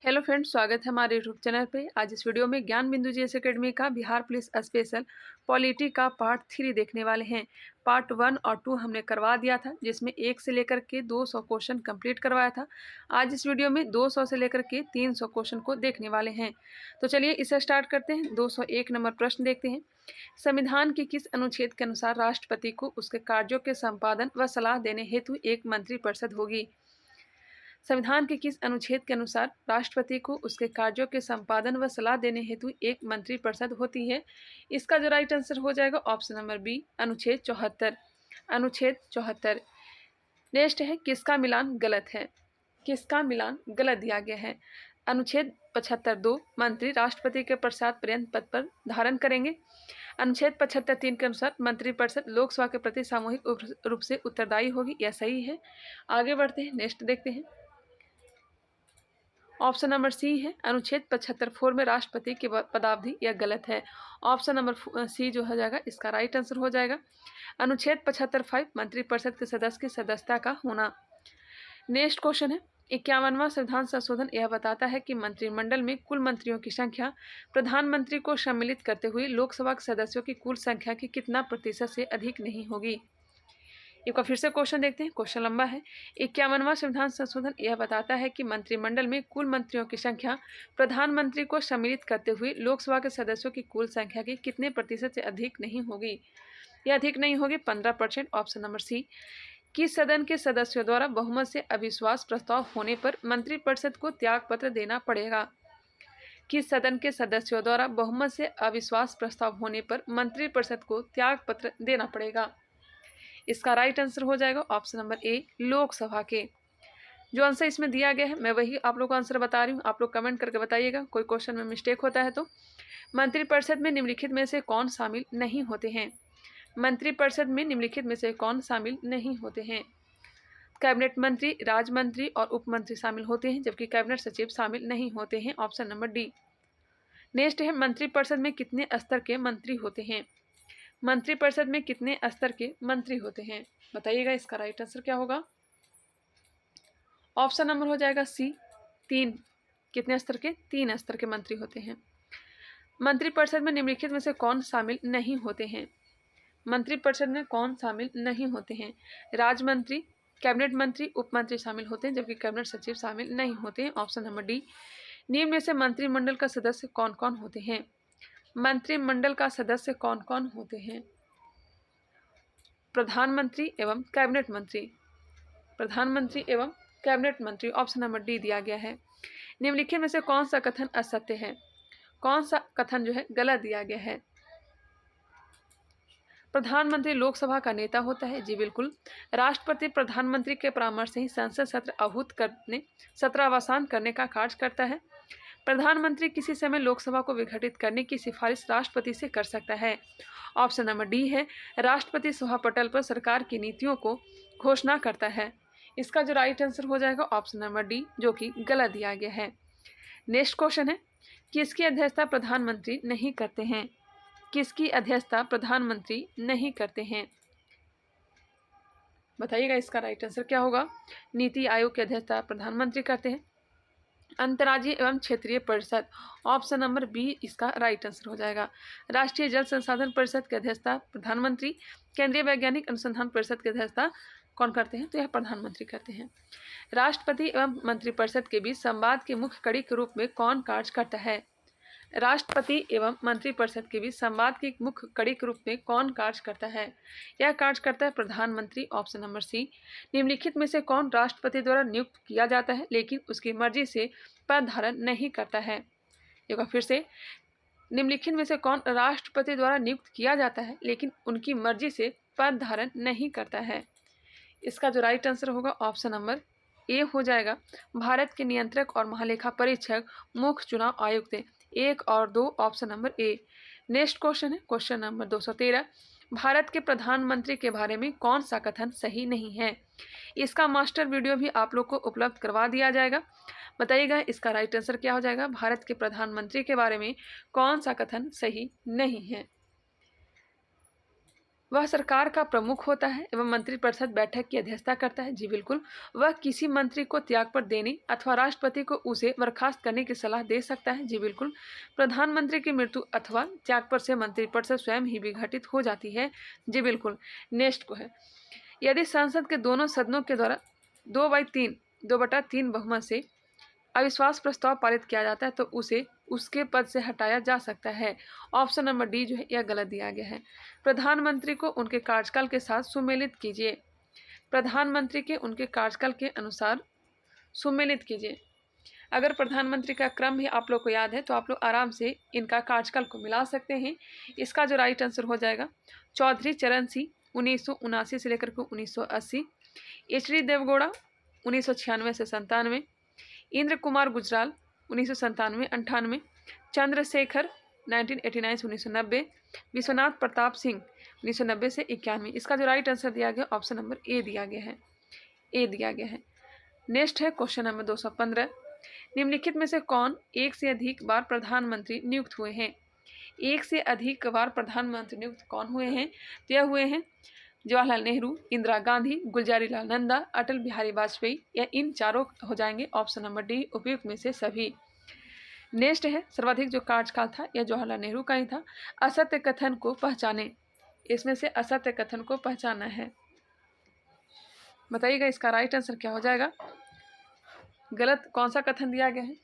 Hello friends, स्वागत है हमारे यूट्यूब चैनल पे। आज इस वीडियो में ज्ञान बिंदु जीएस एकेडमी का बिहार पुलिस स्पेशल पॉलिटी का पार्ट 3 देखने वाले हैं। पार्ट 1 और 2 हमने करवा दिया था, जिसमें 1 से लेकर के 200 क्वेश्चन कंप्लीट करवाया था। आज इस वीडियो में 200 से लेकर के 300 क्वेश्चन को देखने वाले हैं। तो चलिए इसे स्टार्ट करते हैं। 201 नंबर प्रश्न देखते हैं। संविधान के किस अनुच्छेद के अनुसार राष्ट्रपति को उसके कार्यों के संपादन व सलाह देने हेतु एक मंत्रिपरिषद होगी? संविधान के किस अनुच्छेद के अनुसार राष्ट्रपति को उसके कार्यों के संपादन व सलाह देने हेतु एक मंत्रिपरिषद होती है? इसका जो राइट आंसर हो जाएगा ऑप्शन नंबर बी, अनुच्छेद 74। अनुच्छेद 74। नेक्स्ट है, किसका मिलान गलत है? किसका मिलान गलत दिया गया है? अनुच्छेद 75(2) मंत्री राष्ट्रपति के पश्चात पर्यंत पद पर धारण करेंगे। अनुच्छेद 75(3) के अनुसार मंत्रिपरिषद लोकसभा के प्रति सामूहिक रूप से उत्तरदायी होगी। यह सही है। आगे बढ़ते हैं, नेक्स्ट देखते हैं। ऑप्शन नंबर सी है, अनुच्छेद 75(4) में राष्ट्रपति की पदावधि, यह गलत है। ऑप्शन नंबर सी जो हो जाएगा इसका राइट आंसर हो जाएगा। अनुच्छेद 75(5) मंत्रिपरिषद के सदस्य की सदस्यता का होना। नेक्स्ट क्वेश्चन है, 51वां संविधान संशोधन यह बताता है कि मंत्रिमंडल में कुल मंत्रियों की संख्या प्रधानमंत्री को सम्मिलित करते हुए लोकसभा के सदस्यों की कुल संख्या की कितना प्रतिशत से अधिक नहीं होगी? एक बार फिर से क्वेश्चन देखते हैं, क्वेश्चन लंबा है। 51वां संविधान संशोधन यह बताता है कि मंत्रिमंडल में कुल मंत्रियों की संख्या प्रधानमंत्री को सम्मिलित करते हुए लोकसभा के सदस्यों की कुल संख्या की कितने प्रतिशत से अधिक नहीं होगी? यह अधिक नहीं होगी 15%। Option number C. किस सदन के सदस्यों द्वारा बहुमत से अविश्वास प्रस्ताव होने पर मंत्रिपरिषद को त्यागपत्र देना पड़ेगा? किस सदन के सदस्यों द्वारा बहुमत से अविश्वास प्रस्ताव होने पर मंत्रिपरिषद को त्यागपत्र देना पड़ेगा? इसका राइट आंसर हो जाएगा ऑप्शन नंबर ए, लोकसभा के। जो आंसर इसमें दिया गया है मैं वही आप लोग को आंसर बता रही हूँ, आप लोग कमेंट करके बताइएगा कोई क्वेश्चन में मिस्टेक होता है तो। मंत्रिपरिषद में निम्नलिखित में से कौन शामिल नहीं होते हैं? मंत्रिपरिषद में निम्नलिखित में से कौन शामिल नहीं होते हैं? कैबिनेट मंत्री, राज्य मंत्री और उप मंत्री शामिल होते हैं, जबकि कैबिनेट सचिव शामिल नहीं होते हैं। Option number D. नेक्स्ट है, मंत्रिपरिषद में कितने स्तर के मंत्री होते हैं? मंत्रिपरिषद में कितने स्तर के मंत्री होते हैं? बताइएगा, इसका राइट आंसर क्या होगा? ऑप्शन नंबर हो जाएगा सी, 3। कितने स्तर के? 3 स्तर के मंत्री होते हैं। मंत्रिपरिषद में निम्नलिखित में से कौन शामिल नहीं होते हैं? मंत्रिपरिषद में कौन शामिल नहीं होते हैं? राज्य मंत्री, कैबिनेट मंत्री, उप मंत्री शामिल होते हैं, जबकि कैबिनेट सचिव शामिल नहीं होते हैं। Option number D. निम्न में से मंत्रिमंडल का सदस्य कौन कौन होते हैं? मंत्रिमंडल का सदस्य कौन कौन होते हैं? प्रधानमंत्री एवं कैबिनेट मंत्री। प्रधानमंत्री एवं कैबिनेट मंत्री। ऑप्शन नंबर डी दिया गया है। निम्नलिखित में से कौन सा कथन असत्य है? कौन सा कथन जो है गलत दिया गया है? प्रधानमंत्री लोकसभा का नेता होता है। जी बिल्कुल। राष्ट्रपति प्रधानमंत्री के परामर्श से ही संसद सत्र आहूत करने, सत्रावसान करने का कार्य करता है। प्रधानमंत्री किसी समय लोकसभा को विघटित करने की सिफारिश राष्ट्रपति से कर सकता है। ऑप्शन नंबर डी है, राष्ट्रपति सभापटल पर सरकार की नीतियों को घोषणा करता है। इसका जो राइट आंसर हो जाएगा ऑप्शन नंबर डी, जो कि गलत दिया गया है। नेक्स्ट क्वेश्चन है, किसकी अध्यक्षता प्रधानमंत्री नहीं करते हैं? किसकी अध्यक्षता प्रधानमंत्री नहीं करते हैं? बताइएगा, इसका राइट आंसर क्या होगा? नीति आयोग की अध्यक्षता प्रधानमंत्री करते हैं। अंतर्राज्यीय एवं क्षेत्रीय परिषद। ऑप्शन नंबर बी इसका राइट आंसर हो जाएगा। राष्ट्रीय जल संसाधन परिषद की अध्यक्षता प्रधानमंत्री। केंद्रीय वैज्ञानिक अनुसंधान परिषद की अध्यक्षता कौन करते हैं? तो यह प्रधानमंत्री करते हैं। राष्ट्रपति एवं मंत्रिपरिषद के बीच संवाद की मुख्य कड़ी के रूप में कौन कार्य करता है? राष्ट्रपति एवं मंत्रिपरिषद के बीच संवाद की मुख्य कड़ी के रूप में कौन कार्य करता है? यह कार्य करता है प्रधानमंत्री। Option number C. निम्नलिखित में से कौन राष्ट्रपति द्वारा नियुक्त किया जाता है लेकिन उसकी मर्जी से पद धारण नहीं करता है? एक बार फिर से, निम्नलिखित में से कौन राष्ट्रपति द्वारा नियुक्त किया जाता है लेकिन उनकी मर्जी से पद धारण नहीं करता है? इसका जो राइट आंसर होगा ऑप्शन नंबर ए हो जाएगा। भारत के नियंत्रक और महालेखा परीक्षक मुख्य चुनाव आयुक्त 1 और 2। Option number A. Next question है, क्वेश्चन नंबर 213। भारत के प्रधानमंत्री के बारे में कौन सा कथन सही नहीं है? इसका मास्टर वीडियो भी आप लोग को उपलब्ध करवा दिया जाएगा। बताइएगा, इसका राइट आंसर क्या हो जाएगा? भारत के प्रधानमंत्री के बारे में कौन सा कथन सही नहीं है? वह सरकार का प्रमुख होता है एवं मंत्रिपरिषद बैठक की अध्यक्षता करता है। जी बिल्कुल। वह किसी मंत्री को त्याग पर देने अथवा राष्ट्रपति को उसे बर्खास्त करने की सलाह दे सकता है। जी बिल्कुल। प्रधानमंत्री की मृत्यु अथवा त्याग पर से मंत्रिपरिषद स्वयं ही विघटित हो जाती है। जी बिल्कुल। नेक्स्ट को है, यदि संसद के दोनों सदनों के द्वारा 2/3 बहुमत से अविश्वास प्रस्ताव पारित किया जाता है तो उसे उसके पद से हटाया जा सकता है। ऑप्शन नंबर डी जो है यह गलत दिया गया है। प्रधानमंत्री को उनके कार्यकाल के साथ सुमेलित कीजिए। प्रधानमंत्री के उनके कार्यकाल के अनुसार सुमेलित कीजिए। अगर प्रधानमंत्री का क्रम भी आप लोग को याद है तो आप लोग आराम से इनका कार्यकाल को मिला सकते हैं। इसका जो राइट आंसर हो जाएगा, चौधरी चरण सिंह 1979 से लेकर के 1980, एच.डी. देवगौड़ा 1996 से 97, इंद्र कुमार गुजराल 1997-98, चंद्रशेखर 1989 से 1990, विश्वनाथ प्रताप सिंह 1990 से 91। इसका जो राइट आंसर दिया गया ऑप्शन नंबर ए दिया गया है। ए दिया गया है। नेक्स्ट है क्वेश्चन नंबर 215, निम्नलिखित में से कौन एक से अधिक बार प्रधानमंत्री नियुक्त हुए हैं? एक से अधिक बार प्रधानमंत्री नियुक्त कौन हुए हैं? तो यह हुए हैं जवाहरलाल नेहरू, इंदिरा गांधी, गुलजारीलाल नंदा, अटल बिहारी वाजपेयी, या इन चारों हो जाएंगे ऑप्शन नंबर डी उपयुक्त में से सभी। नेक्स्ट है सर्वाधिक जो कार्यकाल था यह जवाहरलाल नेहरू का ही था। असत्य कथन को पहचाने, इसमें से असत्य कथन को पहचाना है। बताइएगा इसका राइट आंसर क्या हो जाएगा। गलत कौन सा कथन दिया गया है?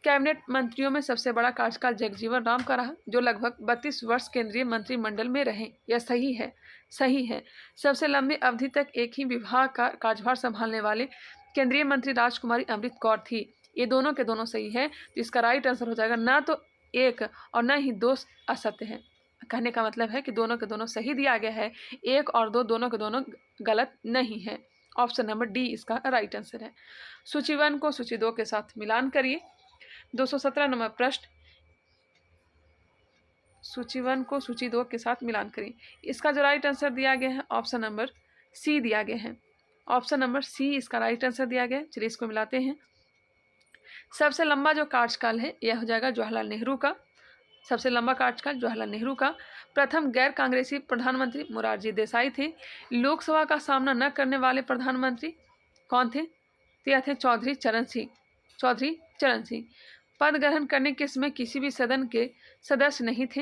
कैबिनेट मंत्रियों में सबसे बड़ा कार्यकाल जगजीवन राम का रहा, जो लगभग 32 वर्ष केंद्रीय मंत्रिमंडल में रहे। यह सही है। सही है। सबसे लंबी अवधि तक एक ही विभाग का कार्यभार संभालने वाले केंद्रीय मंत्री राजकुमारी अमृत कौर थी। ये दोनों के दोनों सही है। तो इसका राइट आंसर हो जाएगा ना तो एक और ना ही दो असत्य है। कहने का मतलब है कि दोनों के दोनों सही दिया गया है, एक और दो दोनों के दोनों गलत नहीं है। ऑप्शन नंबर डी इसका राइट आंसर है। सूची 1 को सूची 2 के साथ मिलान करिए। 217 नंबर प्रश्न, सूची 1 को सूची 2 के साथ मिलान करें। इसका जो राइट आंसर दिया गया है ऑप्शन नंबर सी दिया गया है। ऑप्शन नंबर सी इसका राइट आंसर दिया गया है। चलिए इसको मिलाते हैं। सबसे लंबा जो कार्यकाल है यह हो जाएगा जवाहरलाल नेहरू का। सबसे लंबा कार्यकाल जवाहरलाल नेहरू का। प्रथम गैर कांग्रेसी प्रधानमंत्री मोरारजी देसाई थे। लोकसभा का सामना न करने वाले प्रधानमंत्री कौन थे? तो यह थे चौधरी चरण सिंह। चौधरी चरण सिंह। पद ग्रहण करने के समय किसी भी सदन के सदस्य नहीं थे।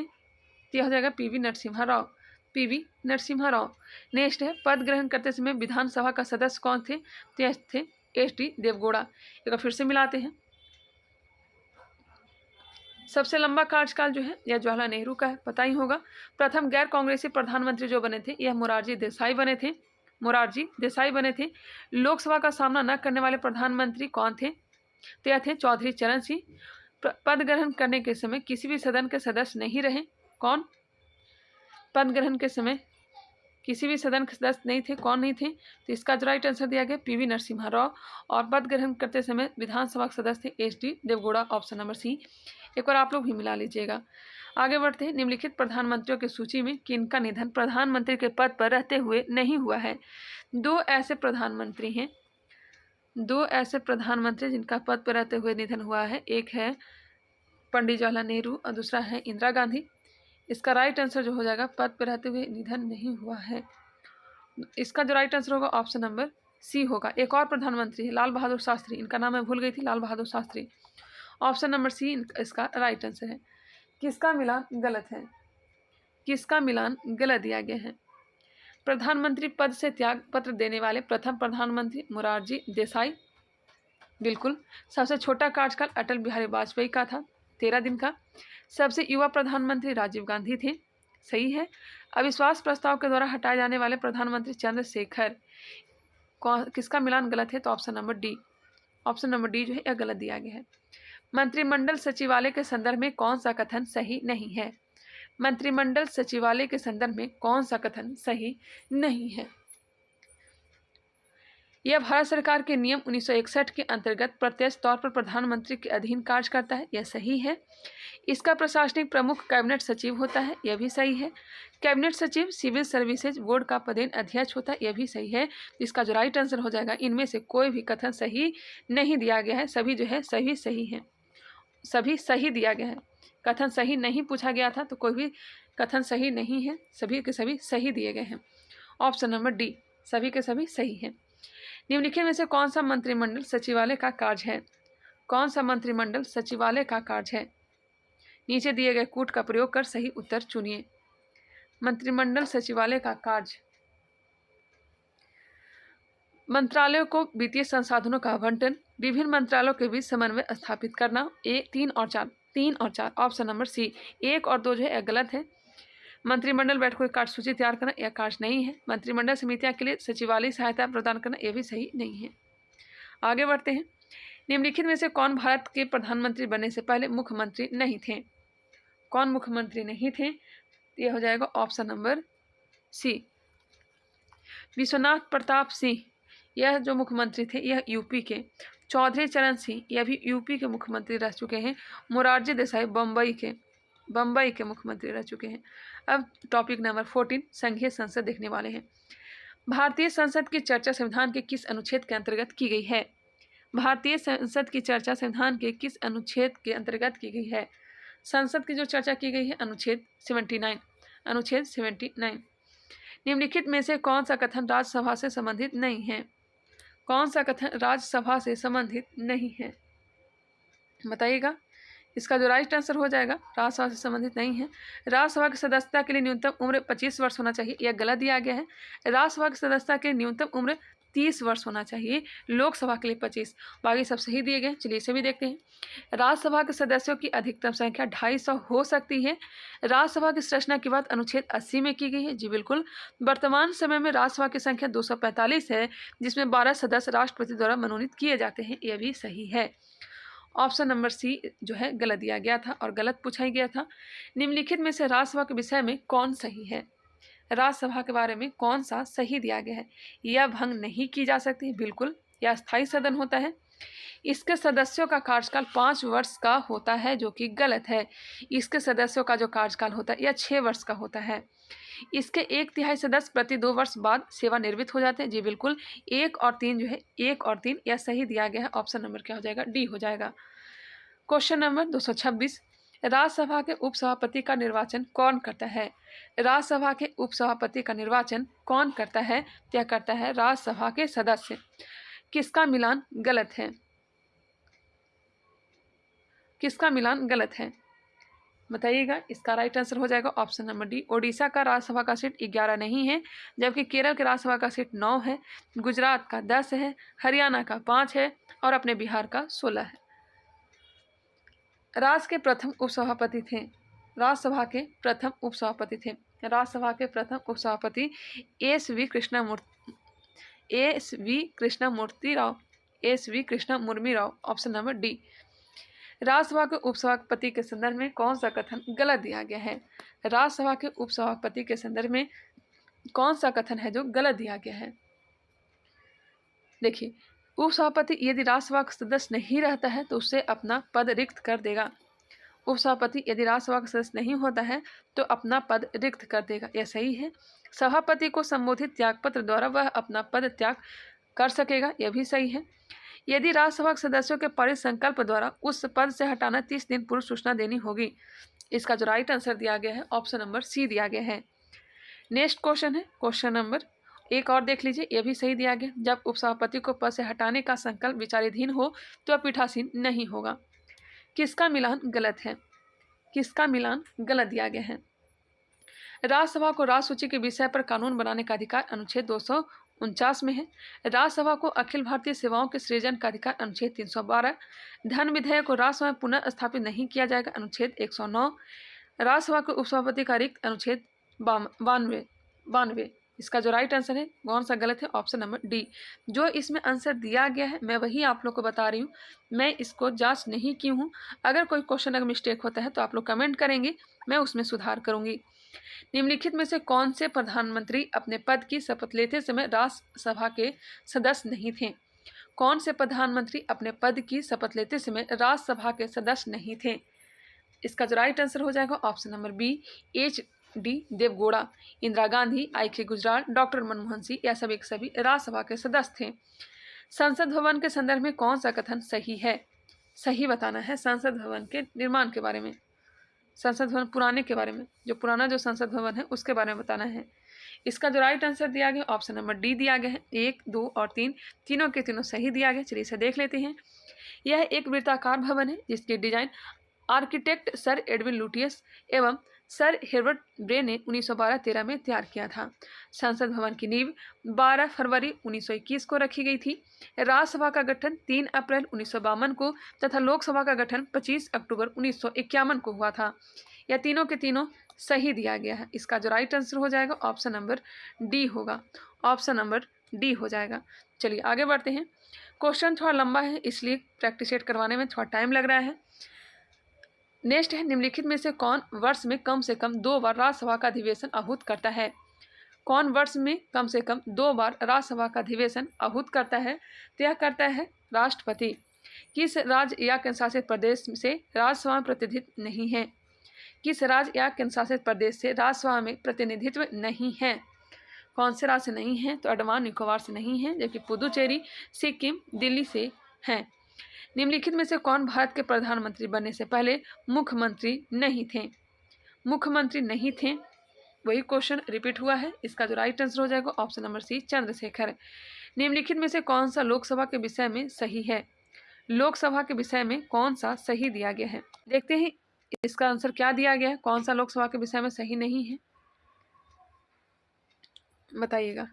यह हो जाएगा PV Narasimha Rao. PV Narasimha Rao. Next है पद ग्रहण करते समय विधानसभा का सदस्य कौन थे? तो यह थे एच.डी. देवगौड़ा। एक बार फिर से मिलाते हैं। सबसे लंबा कार्यकाल जो है यह जवाहरलाल नेहरू का है, पता ही होगा। प्रथम गैर कांग्रेसी प्रधानमंत्री जो बने थे यह मोरारजी देसाई बने थे। मोरारजी देसाई बने थे। लोकसभा का सामना न करने वाले प्रधानमंत्री कौन थे? तो यह थे चौधरी चरण सिंह। पद ग्रहण करने के समय किसी भी सदन के सदस्य नहीं रहे। कौन? पद ग्रहण के समय किसी भी सदन के सदस्य नहीं थे। कौन नहीं थे? तो इसका जो राइट आंसर दिया गया पीवी नरसिम्हा राव। और पद ग्रहण करते समय विधानसभा के सदस्य थे H D. Deve Gowda. Option number C. एक बार आप लोग भी मिला लीजिएगा। आगे बढ़ते हैं। निम्नलिखित प्रधानमंत्रियों की सूची में किनका निधन प्रधानमंत्री के पद पर रहते हुए नहीं हुआ है? दो ऐसे प्रधानमंत्री हैं, दो ऐसे प्रधानमंत्री जिनका पद पर रहते हुए निधन हुआ है। एक है पंडित जवाहरलाल नेहरू और दूसरा है इंदिरा गांधी। इसका राइट आंसर जो हो जाएगा पद पर रहते हुए निधन नहीं हुआ है। इसका जो राइट आंसर होगा ऑप्शन नंबर सी होगा। एक और प्रधानमंत्री है लाल बहादुर शास्त्री। इनका नाम मैं भूल गई थी, लाल बहादुर शास्त्री। ऑप्शन नंबर सी इसका राइट आंसर है। किसका मिलान गलत है? किसका मिलान गलत दिया गया है? प्रधानमंत्री पद से त्याग पत्र देने वाले प्रथम प्रधानमंत्री मोरारजी देसाई। बिल्कुल। सबसे छोटा कार्यकाल अटल बिहारी वाजपेयी का था, 13 दिन का। सबसे युवा प्रधानमंत्री राजीव गांधी थे। सही है। अविश्वास प्रस्ताव के द्वारा हटाए जाने वाले प्रधानमंत्री चंद्रशेखर। किसका मिलान गलत है? तो option number D. Option number D जो है यह गलत दिया गया है। मंत्रिमंडल सचिवालय के संदर्भ में कौन सा कथन सही नहीं है? मंत्रिमंडल सचिवालय के संदर्भ में कौन सा कथन सही नहीं है? यह भारत सरकार के नियम 1961 के अंतर्गत प्रत्यक्ष तौर पर प्रधानमंत्री के अधीन कार्य करता है। यह सही है। इसका प्रशासनिक प्रमुख कैबिनेट सचिव होता है। यह भी सही है। कैबिनेट सचिव सिविल सर्विसेज बोर्ड का पदेन अध्यक्ष होता है। यह भी सही है। इसका जो राइट आंसर हो जाएगा इनमें से कोई भी कथन सही नहीं दिया गया है। सभी जो है सही है। सभी सही दिया गया है। कथन सही नहीं पूछा गया था तो कोई भी कथन सही नहीं है, सभी के सभी सही दिए गए हैं। ऑप्शन नंबर डी, सभी के सभी सही हैं। निम्नलिखित में से कौन सा मंत्रिमंडल सचिवालय का कार्य है? कौन सा मंत्रिमंडल सचिवालय का कार्य है? नीचे दिए गए कूट का प्रयोग कर सही उत्तर चुनिए। मंत्रिमंडल सचिवालय का कार्य मंत्रालयों को वित्तीय संसाधनों का आवंटन, विभिन्न मंत्रालयों के बीच समन्वय स्थापित करना। 3 और 4 ऑप्शन नंबर सी। 1 और 2 जो है गलत है। मंत्रिमंडल बैठकों की कार्यसूची तैयार करना यह कार्य नहीं है। मंत्रिमंडल समितियां के लिए सचिवालय सहायता प्रदान करना यह भी सही नहीं है। आगे बढ़ते हैं। निम्नलिखित में से कौन भारत के प्रधानमंत्री बनने से पहले मुख्यमंत्री नहीं थे? कौन मुख्यमंत्री नहीं थे? यह हो जाएगा option number C, Vishwanath Pratap Singh. यह जो मुख्यमंत्री थे यह यूपी के। चौधरी चरण सिंह यह भी यूपी के मुख्यमंत्री रह चुके हैं। मोरारजी देसाई बम्बई के मुख्यमंत्री रह चुके हैं। अब टॉपिक नंबर 14 संघीय संसद देखने वाले हैं। भारतीय संसद की चर्चा संविधान के किस अनुच्छेद के अंतर्गत की गई है? भारतीय संसद की चर्चा संविधान के किस अनुच्छेद के अंतर्गत की गई है? संसद की जो चर्चा की गई है अनुच्छेद 79। निम्नलिखित में से कौन सा कथन राज्यसभा से संबंधित नहीं है? कौन सा कथन राज्यसभा से संबंधित नहीं है? बताइएगा। इसका जो राइट आंसर हो जाएगा राज्यसभा से संबंधित नहीं है। राज्यसभा की सदस्यता के लिए न्यूनतम उम्र 25 वर्ष होना चाहिए, यह गलत दिया गया है। राज्यसभा की सदस्यता के लिए न्यूनतम उम्र 30 वर्ष होना चाहिए, लोकसभा के लिए 25। बाकी सब सही दिए गए। चलिए इसे भी देखते हैं। राज्यसभा के सदस्यों की अधिकतम संख्या 250 हो सकती है। राज्यसभा की संरचना की बात अनुच्छेद 80 में की गई है। जी बिल्कुल। वर्तमान समय में राज्यसभा की संख्या 245 है, जिसमें 12 सदस्य राष्ट्रपति द्वारा मनोनीत किए जाते हैं, यह भी सही है। ऑप्शन नंबर सी जो है गलत दिया गया था और गलत पूछा ही गया था। निम्नलिखित में से राज्यसभा के विषय में कौन सही है? राज्यसभा के बारे में कौन सा सही दिया गया है? यह भंग नहीं की जा सकती, बिल्कुल। यह स्थायी सदन होता है। इसके सदस्यों का कार्यकाल 5 वर्ष का होता है, जो कि गलत है। इसके सदस्यों का जो कार्यकाल होता है यह 6 वर्ष का होता है। इसके 1/3 सदस्य प्रति 2 वर्ष बाद सेवानिवृत्त हो जाते हैं। जी बिल्कुल। 1 और 3 जो है 1 और 3 यह सही दिया गया है। ऑप्शन नंबर क्या हो जाएगा? डी हो जाएगा। क्वेश्चन नंबर 226, राज्यसभा के उपसभापति का निर्वाचन कौन करता है? राज्यसभा के उपसभापति का निर्वाचन कौन करता है? क्या करता है? राज्यसभा के सदस्य। किसका मिलान गलत है? किसका मिलान गलत है? बताइएगा। इसका राइट आंसर हो जाएगा ऑप्शन नंबर डी। ओडिशा का राज्यसभा का सीट 11 नहीं है, जबकि केरल के राज्यसभा का सीट 9 है, गुजरात का 10 है, हरियाणा का 5 है और अपने बिहार का 16 है। राज्य के प्रथम उपसभापति थे। राज्यसभा के प्रथम उपसभापति थे। राज्यसभा के प्रथम उपसभापति S V. Krishnamurthy Rao. Option number D. Rajya Sabha के उपसभापति के संदर्भ में कौन सा कथन गलत दिया गया है? राज्यसभा के उपसभापति के संदर्भ में कौन सा कथन है जो गलत दिया गया है? देखिए, उपसभापति यदि राज्यसभा का सदस्य नहीं रहता है तो उससे अपना पद रिक्त कर देगा। उपसभापति यदि राज्यसभा का सदस्य नहीं होता है तो अपना पद रिक्त कर देगा, यह सही है। सभापति को संबोधित त्यागपत्र द्वारा वह अपना पद त्याग कर सकेगा, यह भी सही है। यदि राज्यसभा के सदस्यों के परिसंकल्प द्वारा उस पद से हटाना 30 दिन पूर्व सूचना देनी होगी। इसका जो राइट आंसर दिया गया है ऑप्शन नंबर सी दिया गया है। नेक्स्ट क्वेश्चन है क्वेश्चन नंबर एक और देख लीजिए, यह भी सही दिया गया। जब उपसभापति को पद से हटाने का संकल्प विचाराधीन हो तो पीठासीन नहीं होगा। किसका मिलान गलत है? किसका मिलान गलत दिया गया है? राज्यसभा को राज्य सूची के विषय पर कानून बनाने का अधिकार अनुच्छेद 249 में है। राज्यसभा को अखिल भारतीय सेवाओं के सृजन का अधिकार अनुच्छेद 312। धन विधेयक को राज्यसभा में पुनः स्थापित नहीं किया जाएगा अनुच्छेद 109। राज्यसभा के उपसभापति का रिक्त अनुच्छेद 92। इसका जो राइट आंसर है कौन सा गलत है? Option number D. जो इसमें आंसर दिया गया है मैं वही आप लोग को बता रही हूँ, मैं इसको जांच नहीं की हूँ। अगर कोई क्वेश्चन अगर मिस्टेक होता है तो आप लोग कमेंट करेंगे, मैं उसमें सुधार करूँगी। निम्नलिखित में से कौन से प्रधानमंत्री अपने पद की शपथ लेते समय राज्यसभा के सदस्य नहीं थे? कौन से प्रधानमंत्री अपने पद की शपथ लेते समय राज्यसभा के सदस्य नहीं थे? इसका जो राइट आंसर हो जाएगा option number B, H.D. Deve Gowda, Indira Gandhi, I.K. Gujral, doctor Manmohan Singh, या सभी के सभी राज्यसभा के सदस्य थे। संसद भवन के संदर्भ में कौन सा कथन सही है? सही बताना है संसद भवन के निर्माण के बारे में। संसद भवन पुराने के बारे में, जो पुराना जो संसद भवन है उसके बारे में बताना है। इसका जो राइट आंसर दिया गया ऑप्शन नंबर डी दिया गया है। 1, 2 और 3 तीनों के तीनों सही दिया गया। चलिए इसे देख लेते हैं। यह एक वृत्ताकार भवन है जिसकी design architect sir Edwin Lutyens एवं सर हेrbert ब्रे ने 1912-13 में तैयार किया था। संसद भवन की नींव 12 फरवरी 1921 को रखी गई थी। राज्यसभा का गठन 3 अप्रैल 1952 को तथा लोकसभा का गठन 25 अक्टूबर 1951 को हुआ था। यह तीनों के तीनों सही दिया गया है। इसका जो राइट आंसर हो जाएगा ऑप्शन नंबर डी होगा। ऑप्शन नंबर डी हो जाएगा। चलिए आगे बढ़ते हैं। क्वेश्चन थोड़ा लंबा है इसलिए प्रैक्टिस सेट करवाने में थोड़ा टाइम लग रहा है। नेक्स्ट है, निम्नलिखित में से कौन वर्ष में कम से कम 2 बार राज्यसभा का अधिवेशन आहूत करता है? कौन वर्ष में कम से कम 2 बार राज्यसभा का अधिवेशन आहूत करता है? तो यह करता है राष्ट्रपति। किस राज्य या केंद्र शासित प्रदेश से राज्यसभा में प्रतिनिधित्व नहीं है? किस राज्य या केंद्र शासित प्रदेश से राज्यसभा में प्रतिनिधित्व नहीं है? कौन से राज्य से नहीं है? तो अंडमान निकोबार से नहीं है, जबकि पुदुचेरी, सिक्किम, दिल्ली से हैं। निम्नलिखित में से कौन भारत के प्रधानमंत्री बनने से पहले मुख्यमंत्री नहीं थे? मुख्यमंत्री नहीं थे, वही क्वेश्चन रिपीट हुआ है। इसका जो राइट आंसर हो जाएगा ऑप्शन नंबर सी चंद्रशेखर। निम्नलिखित में से कौन सा लोकसभा के विषय में सही है? लोकसभा के विषय में कौन सा सही दिया गया है? देखते हैं इसका आंसर क्या दिया गया है, कौन सा लोकसभा के विषय में सही नहीं है, बताइएगा।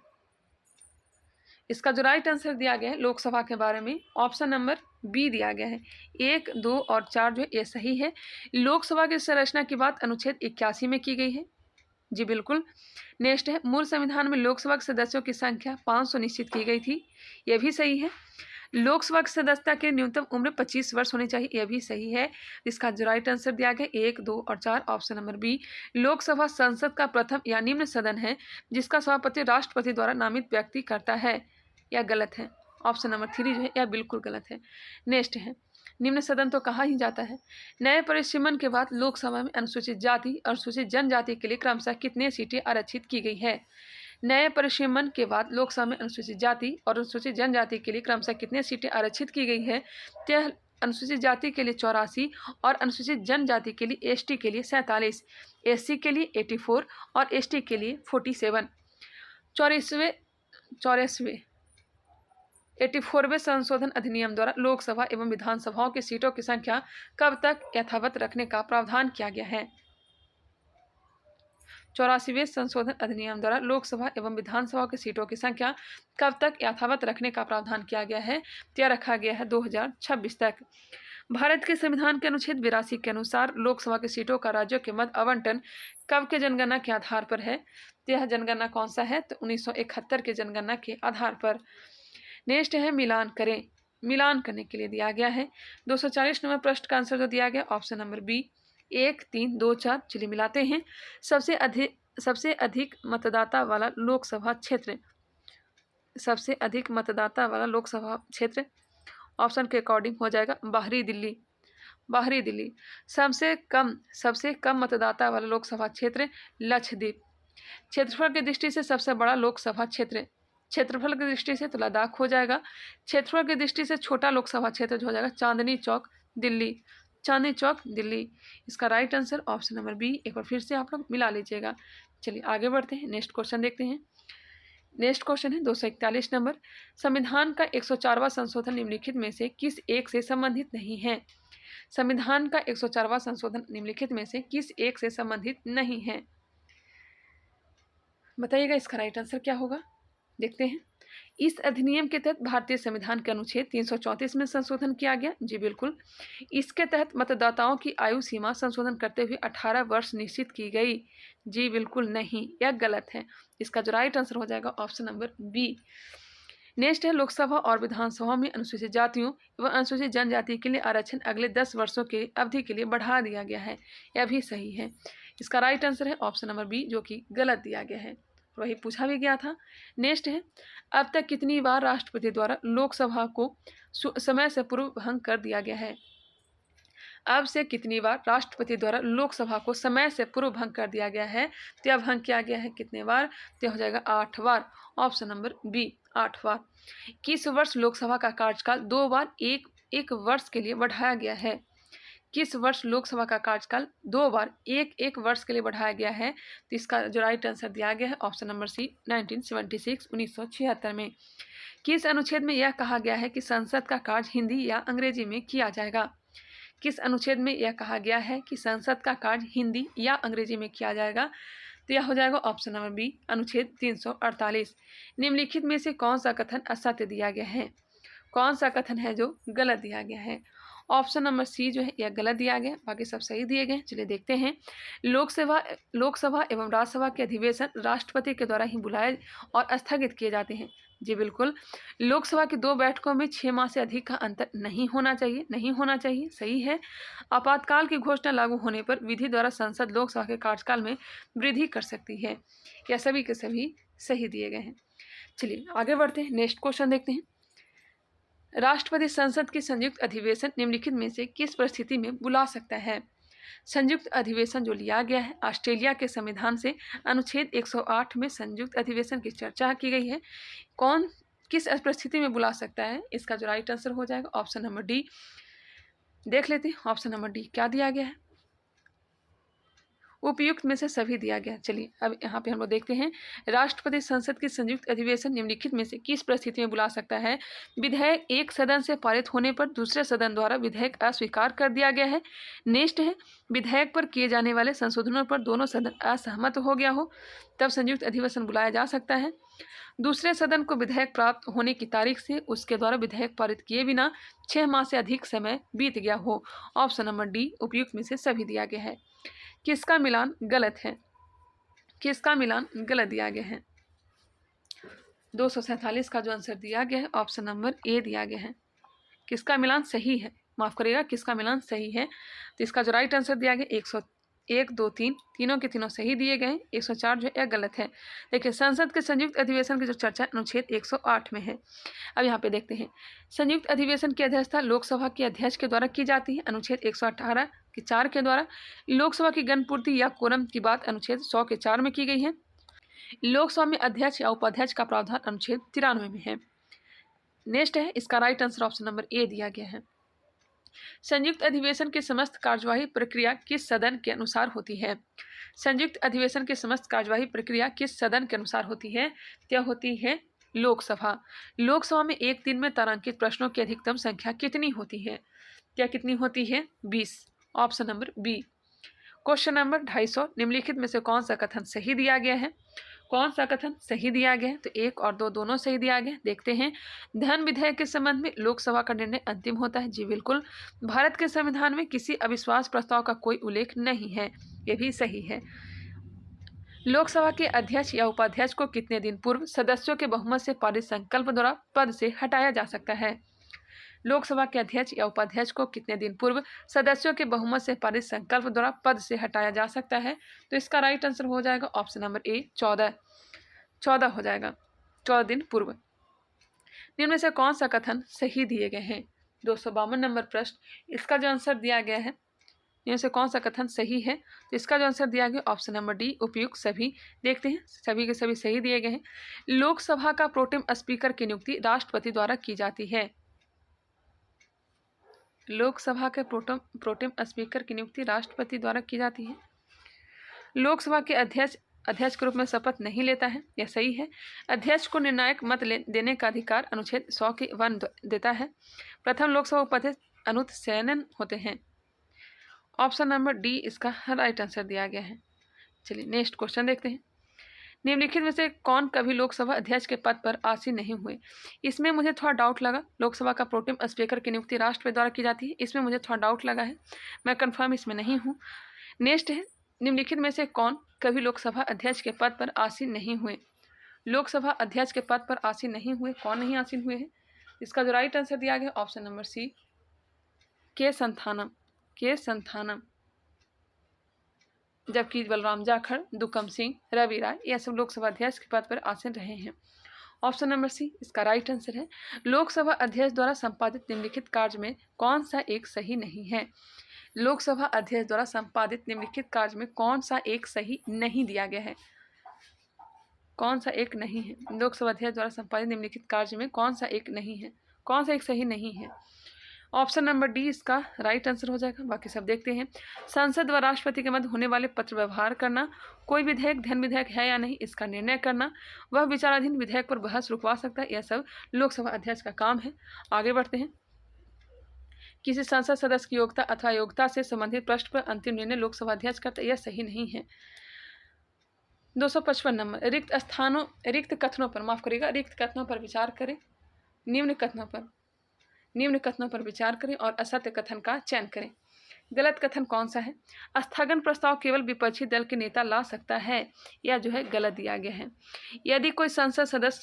इसका जो राइट आंसर दिया गया है लोकसभा के बारे में ऑप्शन नंबर बी दिया गया है। 1, 2 और 4 जो है ये सही है। लोकसभा की संरचना की बात अनुच्छेद 81 में की गई है। जी बिल्कुल। नेक्स्ट है, मूल संविधान में लोकसभा के सदस्यों की संख्या 500 निश्चित की गई थी, यह भी सही है। लोकसभा की सदस्यता की न्यूनतम उम्र 25 वर्ष होनी चाहिए, यह भी सही है। इसका जो राइट आंसर दिया गया 1, 2 और 4 ऑप्शन नंबर बी। लोकसभा संसद का प्रथम या निम्न सदन है जिसका सभापति राष्ट्रपति द्वारा नामित व्यक्ति करता है, यह गलत है। ऑप्शन नंबर 3 जो है यह बिल्कुल गलत है। नेक्स्ट है, निम्न सदन तो कहा ही जाता है। नए परिसीमन के बाद लोकसभा में अनुसूचित जाति और अनुसूचित जनजाति के लिए क्रमशः कितनी सीटें आरक्षित की गई है? नए परिसीमन के बाद लोकसभा में अनुसूचित जाति और अनुसूचित जनजाति के लिए क्रमशः कितनी सीटें आरक्षित की गई है? तो अनुसूचित जाति के लिए 84 और अनुसूचित जनजाति के लिए एसटी के लिए 47, एससी के लिए 84 और एसटी के लिए 47। 84वें संशोधन अधिनियम द्वारा लोकसभा एवं विधानसभाओं की सीटों की संख्या कब तक यथावत रखने का प्रावधान किया गया है? 84वें संशोधन अधिनियम द्वारा लोकसभा एवं विधानसभा की सीटों की संख्या कब तक यथावत रखने का प्रावधान किया गया है? तो रखा गया है 2026 तक। भारत के संविधान के अनुच्छेद 82 के अनुसार लोकसभा की सीटों का राज्यों के मध्य आवंटन कब के जनगणना के आधार पर है? तो यह जनगणना कौन सा है? तो 1971 के जनगणना के आधार पर। नेक्स्ट है, मिलान करें। मिलान करने के लिए दिया गया है 240 नंबर प्रश्न का आंसर जो दिया गया ऑप्शन नंबर बी 1, 3, 2, 4। चलिए मिलाते हैं। सबसे अधिक मतदाता वाला लोकसभा क्षेत्र, सबसे अधिक मतदाता वाला लोकसभा क्षेत्र ऑप्शन के अकॉर्डिंग हो जाएगा बाहरी दिल्ली। बाहरी दिल्ली। सबसे कम मतदाता वाला लोकसभा क्षेत्र लक्षद्वीप। क्षेत्रफल की दृष्टि से सबसे बड़ा लोकसभा क्षेत्र, क्षेत्रफल की दृष्टि से तो लद्दाख हो जाएगा। क्षेत्रफल की दृष्टि से छोटा लोकसभा क्षेत्र जो हो जाएगा चांदनी चौक दिल्ली। चांदनी चौक दिल्ली। इसका right answer option number B. एक बार फिर से आप लोग मिला लीजिएगा। चलिए आगे बढ़ते हैं, नेक्स्ट क्वेश्चन देखते हैं। नेक्स्ट क्वेश्चन है 241 नंबर। संविधान का 104वां संशोधन निम्नलिखित में से किस एक से संबंधित नहीं है? संविधान का 104वां संशोधन निम्नलिखित में से किस एक से संबंधित नहीं है? बताइएगा इसका राइट आंसर क्या होगा। देखते हैं। इस अधिनियम के तहत भारतीय संविधान के अनुच्छेद 334 में संशोधन किया गया। जी बिल्कुल। इसके तहत मतदाताओं की आयु सीमा संशोधन करते हुए 18 वर्ष निश्चित की गई। जी बिल्कुल नहीं, यह गलत है। इसका जो राइट आंसर हो जाएगा ऑप्शन नंबर बी। नेक्स्ट है, लोकसभा और विधानसभा में अनुसूचित जातियों एवं अनुसूचित जनजाति के लिए आरक्षण अगले 10 वर्षों के अवधि के लिए बढ़ा दिया गया है, यह भी सही है। इसका राइट आंसर है ऑप्शन नंबर बी, जो कि गलत दिया गया है, वही पूछा भी गया था। नेक्स्ट है, अब तक कितनी बार राष्ट्रपति द्वारा लोकसभा को समय से पूर्व भंग कर दिया गया है? अब से कितनी बार राष्ट्रपति द्वारा लोकसभा को समय से पूर्व भंग कर दिया गया है? तो यह भंग किया गया है कितने बार? तो हो जाएगा 8 बार। ऑप्शन नंबर बी 8 बार। किस वर्ष लोकसभा का कार्यकाल 2 बार एक वर्ष के लिए बढ़ाया गया है? किस वर्ष लोकसभा का कार्यकाल 2 बार एक वर्ष के लिए बढ़ाया गया है? तो इसका जो राइट आंसर दिया गया है ऑप्शन नंबर सी 1976 में। किस अनुच्छेद में यह कहा गया है कि संसद का कार्य हिंदी या अंग्रेजी में किया जाएगा? किस अनुच्छेद में यह कहा गया है कि संसद का कार्य हिंदी या अंग्रेजी में किया जाएगा? तो यह हो जाएगा ऑप्शन नंबर बी अनुच्छेद 348। निम्नलिखित में से कौन सा कथन असत्य दिया गया है? कौन सा कथन है जो गलत दिया गया है? ऑप्शन नंबर सी जो है यह गलत दिया गया, बाकी सब सही दिए गए। चलिए देखते हैं। लोकसभा एवं राज्यसभा के अधिवेशन राष्ट्रपति के द्वारा ही बुलाए और स्थगित किए जाते हैं। जी बिल्कुल, लोकसभा की 2 बैठकों में 6 माह से अधिक का अंतर नहीं होना चाहिए, सही है। आपातकाल की घोषणा लागू होने पर विधि द्वारा संसद लोकसभा के कार्यकाल में वृद्धि कर सकती है। यह सभी के सभी सही दिए गए हैं। चलिए आगे बढ़ते हैं, नेक्स्ट क्वेश्चन देखते हैं। राष्ट्रपति संसद की संयुक्त अधिवेशन निम्नलिखित में से किस परिस्थिति में बुला सकता है? संयुक्त अधिवेशन जो लिया गया है ऑस्ट्रेलिया के संविधान से अनुच्छेद 108 में संयुक्त अधिवेशन की चर्चा की गई है। कौन किस परिस्थिति में बुला सकता है? इसका जो राइट आंसर हो जाएगा ऑप्शन नंबर डी। देख लेते हैं ऑप्शन नंबर डी क्या दिया गया है। उपयुक्त में से सभी दिया गया। चलिए अब यहाँ पे हम लोग देखते हैं। राष्ट्रपति संसद की संयुक्त अधिवेशन निम्नलिखित में से किस परिस्थिति में बुला सकता है? विधेयक एक सदन से पारित होने पर दूसरे सदन द्वारा विधेयक अस्वीकार कर दिया गया है। नेक्स्ट है विधेयक पर किए जाने वाले संशोधनों पर दोनों सदन असहमत हो गया हो, तब संयुक्त अधिवेशन बुलाया जा सकता है। दूसरे सदन को विधेयक प्राप्त होने की तारीख से उसके द्वारा विधेयक पारित किए बिना 6 माह से अधिक समय बीत गया हो। ऑप्शन नंबर डी उपयुक्त में से सभी दिया गया है। किसका मिलान गलत है? किसका मिलान गलत दिया गया है? 247 का जो आंसर दिया गया है ऑप्शन नंबर ए दिया गया है। किसका मिलान सही है? माफ करिएगा, किसका मिलान सही है? तो इसका जो राइट आंसर दिया गया 101, 2, 3 तीनों के तीनों सही दिए गए। 104 जो है गलत है। देखिए संसद के संयुक्त अधिवेशन की जो चर्चा अनुच्छेद 108 में है। अब यहाँ पे देखते हैं। संयुक्त अधिवेशन की अध्यक्षता लोकसभा के अध्यक्ष के द्वारा की जाती है अनुच्छेद 118 के 4 के द्वारा। लोकसभा की गणपूर्ति या कोरम की बात अनुच्छेद 100 के 4 में की गई है। लोकसभा में अध्यक्ष या उपाध्यक्ष का प्रावधान अनुच्छेद 93 में है। नेक्स्ट है इसका right answer option number A दिया गया है। संयुक्त अधिवेशन की समस्त कार्यवाही प्रक्रिया किस सदन के अनुसार होती है? संयुक्त अधिवेशन की समस्त कार्यवाही प्रक्रिया किस सदन के अनुसार होती है? क्या होती है? लोकसभा। लोकसभा में एक दिन में तारांकित प्रश्नों की अधिकतम संख्या कितनी होती है? क्या कितनी होती है? 20। Option number B. Question number 250 निम्नलिखित में से कौन सा कथन सही दिया गया है? कौन सा कथन सही दिया गया है? तो 1 और 2 दोनों सही दिया गया। देखते हैं। धन विधेयक के संबंध में लोकसभा का निर्णय अंतिम होता है। जी बिल्कुल। भारत के संविधान में किसी अविश्वास प्रस्ताव का कोई उल्लेख नहीं है। ये भी सही है। लोकसभा के अध्यक्ष या उपाध्यक्ष को कितने दिन पूर्व सदस्यों के बहुमत से पारित संकल्प द्वारा पद से हटाया जा सकता है? लोकसभा के अध्यक्ष या उपाध्यक्ष को कितने दिन पूर्व सदस्यों के बहुमत से पारित संकल्प द्वारा पद से हटाया जा सकता है? तो इसका राइट आंसर हो जाएगा ऑप्शन नंबर ए 14 हो जाएगा। 14 दिन पूर्व। निम्न में से कौन सा कथन सही दिए गए हैं? 252 नंबर प्रश्न। इसका जो आंसर दिया गया है इनमें से कौन सा कथन सही है? तो इसका जो आंसर दिया गया ऑप्शन नंबर डी उपयुक्त सभी। देखते हैं सभी के सभी सही दिए गए हैं। लोकसभा का प्रोटेम स्पीकर की नियुक्ति राष्ट्रपति द्वारा की जाती है। लोकसभा के प्रोटेम स्पीकर की नियुक्ति राष्ट्रपति द्वारा की जाती है। लोकसभा के अध्यक्ष के रूप में शपथ नहीं लेता है। यह सही है। अध्यक्ष को निर्णायक मत देने का अधिकार अनुच्छेद 100 के 1 देता है। प्रथम लोकसभा उपाध्यक्ष अनुत सेनन होते हैं। ऑप्शन नंबर डी इसका राइट आंसर दिया गया है। चलिए नेक्स्ट क्वेश्चन देखते हैं। निम्नलिखित में से कौन कभी लोकसभा अध्यक्ष के पद पर आसीन नहीं हुए? इसमें मुझे थोड़ा डाउट लगा। लोकसभा का प्रोटेम स्पीकर की नियुक्ति राष्ट्रपति द्वारा की जाती है, इसमें मुझे थोड़ा डाउट लगा है। मैं कंफर्म इसमें नहीं हूँ। नेक्स्ट है निम्नलिखित में से कौन कभी लोकसभा अध्यक्ष के पद पर आसीन नहीं हुए? लोकसभा अध्यक्ष के पद पर आसीन नहीं हुए, कौन नहीं आसीन हुए हैं? इसका जो राइट आंसर दिया गया ऑप्शन नंबर सी के संथानम। जबकि बलराम जाखड़, दुकम सिंह, रवि राय यह सब लोकसभा अध्यक्ष के पद पर आसीन रहे हैं। ऑप्शन नंबर सी इसका राइट आंसर है। लोकसभा अध्यक्ष द्वारा संपादित निम्नलिखित कार्य में कौन सा एक सही नहीं है? लोकसभा अध्यक्ष द्वारा संपादित निम्नलिखित कार्य में कौन सा एक सही नहीं दिया गया है? कौन सा एक नहीं है? लोकसभा अध्यक्ष द्वारा संपादित निम्नलिखित कार्य में कौन सा एक नहीं है? कौन सा एक सही नहीं है? ऑप्शन नंबर डी इसका राइट आंसर हो जाएगा। बाकी सब देखते हैं। संसद व राष्ट्रपति के मध्य होने वाले पत्र व्यवहार करना, कोई विधेयक धन विधेयक है या नहीं इसका निर्णय करना, वह विचाराधीन विधेयक पर बहस रुकवा सकता है, यह सब लोकसभा अध्यक्ष का काम है। आगे बढ़ते हैं। किसी संसद सदस्य की योग्यता अथवा योग्यता से संबंधित प्रश्न पर अंतिम निर्णय लोकसभा अध्यक्ष करता है, यह सही नहीं है। 255 नंबर, रिक्त कथनों पर माफ करिएगा रिक्त कथनों पर विचार करें, निम्न कथनों पर विचार करें और असत्य कथन का चयन करें। गलत कथन कौन सा है? स्थगन प्रस्ताव केवल विपक्षी दल के नेता ला सकता है, यह जो है गलत दिया गया है। यदि कोई संसद सदस्य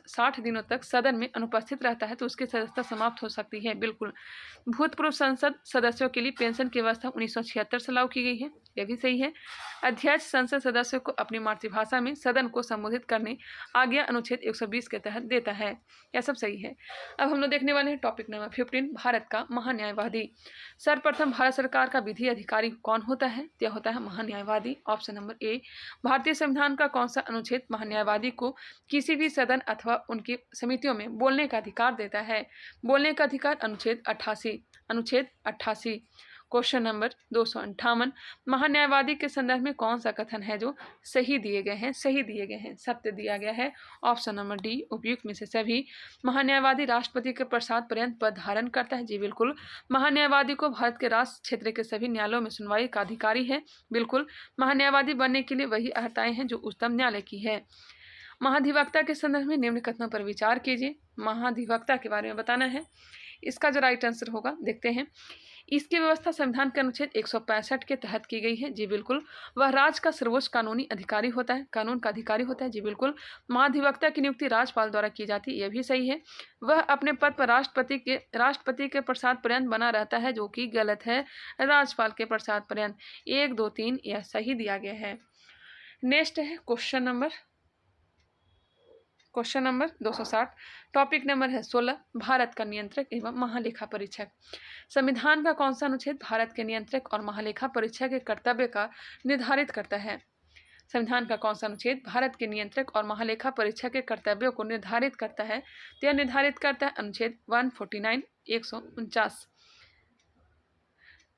60 दिनों तक सदन में अनुपस्थित रहता है तो उसकी सदस्यता समाप्त हो सकती है। बिल्कुल। भूतपूर्व संसद सदस्यों के लिए पेंशन की व्यवस्था 1976 से लागू की गई है, यह भी सही है। अध्यक्ष संसद सदस्यों को अपनी मातृभाषा में सदन को संबोधित करने आज्ञा अनुच्छेद 120 के तहत देता है, यह सब सही है। अब हम लोग देखने वाले हैं टॉपिक नंबर 15, भारत का महान्यायवादी। सर्वप्रथम भारत सरकार का विधि अधिकारी कौन होता है? यह होता है महान्यायवादी। Option number A. भारतीय संविधान का कौन सा अनुच्छेद महान्यायवादी को किसी भी सदन अथवा उनकी समितियों में बोलने का अधिकार देता है? बोलने का अधिकार अनुच्छेद 88। क्वेश्चन नंबर 258, महान्यायवादी के संदर्भ में कौन सा कथन है जो सही दिए गए हैं, सत्य दिया गया है? ऑप्शन नंबर डी, उपयुक्त में से सभी। महान्यायवादी राष्ट्रपति के प्रसाद पर्यंत पद धारण करता है। जी बिल्कुल। महान्यायवादी को भारत के राष्ट्र क्षेत्र के सभी न्यायालयों में सुनवाई का अधिकारी है। बिल्कुल। महान्यायवादी बनने के लिए वही अर्हताएं हैं जो उच्चतम न्यायालय की है। महाधिवक्ता के संदर्भ में निम्न कथनों पर विचार कीजिए। महाधिवक्ता के बारे में बताना है। इसका जो राइट आंसर होगा देखते हैं। इसकी व्यवस्था संविधान के अनुच्छेद 165 के तहत की गई है। जी बिल्कुल। वह राज्य का सर्वोच्च कानूनी अधिकारी होता है, कानून का अधिकारी होता है। जी बिल्कुल। महाधिवक्ता की नियुक्ति राज्यपाल द्वारा की जाती है, यह भी सही है। वह अपने पद पर राष्ट्रपति के प्रसाद पर्यंत बना रहता है, जो कि गलत है। राज्यपाल के प्रसाद पर्यंत 1, 2, 3 यह सही दिया गया है। नेक्स्ट है क्वेश्चन नंबर 260। टॉपिक नंबर है 16, भारत का नियंत्रक एवं महालेखा परीक्षक। संविधान का कौन सा अनुच्छेद भारत के नियंत्रक और महालेखा परीक्षक के कर्तव्य का निर्धारित करता है? संविधान का कौन सा अनुच्छेद भारत के नियंत्रक और महालेखा परीक्षक के कर्तव्यों को निर्धारित करता है? तो यह निर्धारित करता है अनुच्छेद 149, 149।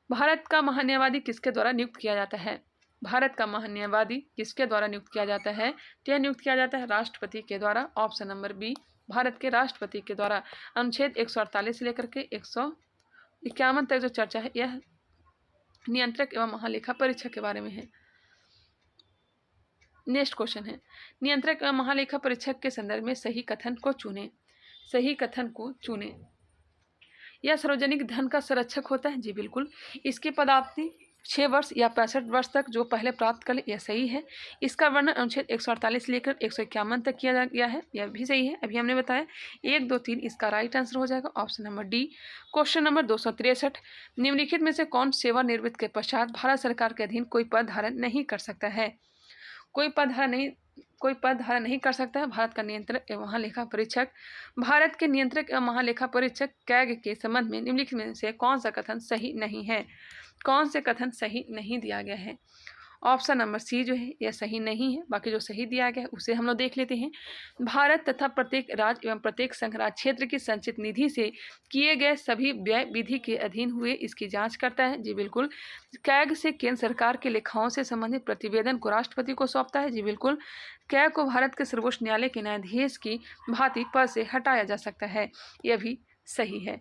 भारत का महान्यायवादी किसके द्वारा नियुक्त किया जाता है? भारत का महान्यायवादी किसके द्वारा नियुक्त किया जाता है? तो यह नियुक्त किया जाता है राष्ट्रपति के द्वारा। ऑप्शन नंबर बी, भारत के राष्ट्रपति के द्वारा। अनुच्छेद 148 से लेकर के 151 तक जो चर्चा है यह नियंत्रक एवं महालेखा परीक्षक के बारे में है। नेक्स्ट क्वेश्चन है, नियंत्रक एवं महालेखा परीक्षक के संदर्भ में सही कथन को चुने। यह सार्वजनिक धन का संरक्षक होता है। जी बिल्कुल। इसकी पदावधि 6 वर्ष या 65 वर्ष तक जो पहले प्राप्त कर ले, यह सही है। इसका वर्णन अनुच्छेद 148 से लेकर 151 तक किया गया है, यह भी सही है। अभी हमने बताया 1, 2, 3 इसका राइट आंसर हो जाएगा। Option number D. Question number 263, निम्नलिखित में से कौन सेवानिवृत्त के पश्चात भारत सरकार के अधीन कोई पद धारण नहीं कर सकता है? कोई पद धारण नहीं कर सकता है भारत का नियंत्रक एवं महालेखा परीक्षक। भारत के नियंत्रक एवं महालेखा परीक्षक कैग के संबंध में निम्नलिखित में से कौन सा कथन सही नहीं है? कौन से कथन सही नहीं दिया गया है? ऑप्शन नंबर सी जो है यह सही नहीं है। बाकी जो सही दिया गया है उसे हम लोग देख लेते हैं। भारत तथा प्रत्येक राज्य एवं प्रत्येक संघ राज्य क्षेत्र की संचित निधि से किए गए सभी व्यय विधि के अधीन हुए इसकी जांच करता है। जी बिल्कुल। कैग से केंद्र सरकार के लेखाओं से संबंधित प्रतिवेदन को राष्ट्रपति को सौंपता है। जी बिल्कुल। कैग को भारत के सर्वोच्च न्यायालय के न्यायाधीश की भांति पद से हटाया जा सकता है, यह भी सही है।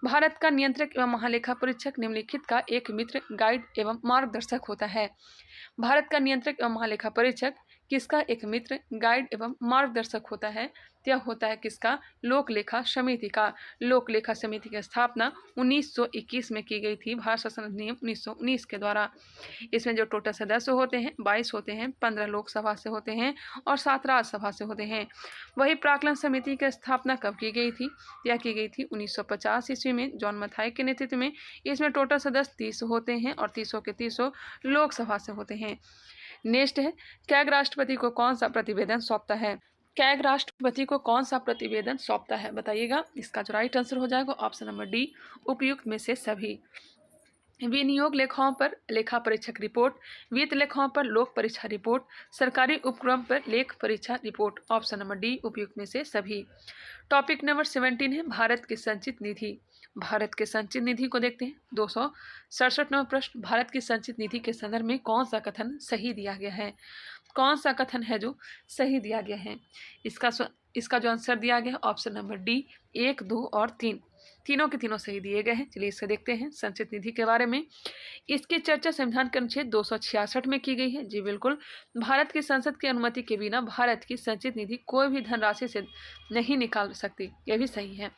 भारत का नियंत्रक एवं महालेखा परीक्षक निम्नलिखित का एक मित्र, गाइड एवं मार्गदर्शक होता है। भारत का नियंत्रक एवं महालेखा परीक्षक किसका एक मित्र, गाइड एवं मार्गदर्शक होता है? यह होता है किसका? लोक लेखा समिति का। लोक लेखा समिति की स्थापना 1921 में की गई थी भारत शासन अधिनियम 1919 के द्वारा। इसमें जो टोटल सदस्य होते हैं 22 होते हैं, 15 लोकसभा से होते हैं और 7 राज्यसभा से होते हैं। वही प्राक्कलन समिति की स्थापना कब की गई थी? यह की गई थी 1950 ईस्वी में जॉन मथाई के नेतृत्व में। इसमें टोटल सदस्य 30 होते हैं और 30 के 30 लोकसभा से होते हैं। नेक्स्ट है, कैग राष्ट्रपति को कौन सा प्रतिवेदन सौंपता है? कैग राष्ट्रपति को कौन सा प्रतिवेदन सौंपता है बताइएगा। इसका जो राइट आंसर हो जाएगा ऑप्शन नंबर डी, उपयुक्त में से सभी। विनियोग लेखाओं पर लेखा परीक्षक रिपोर्ट, वित्त लेखाओं पर लोक परीक्षा रिपोर्ट, सरकारी उपक्रम पर लेख परीक्षा रिपोर्ट। ऑप्शन नंबर डी उपयुक्त में से सभी। टॉपिक नंबर 17 है भारत की संचित निधि। भारत के संचित निधि को देखते हैं। 267 नंबर प्रश्न, भारत की संचित निधि के संदर्भ में कौन सा कथन सही दिया गया है? कौन सा कथन है जो सही दिया गया है? इसका जो आंसर दिया गया है ऑप्शन नंबर डी 1, 2 और 3, तीनों के तीनों सही दिए गए हैं। चलिए इससे देखते हैं संचित निधि के बारे में। इसकी चर्चा संविधान के अनुच्छेद 266 में की गई है। जी बिल्कुल, भारत की संसद की अनुमति के बिना भारत की संचित निधि कोई भी धनराशि से नहीं निकाल सकती, यह भी सही है।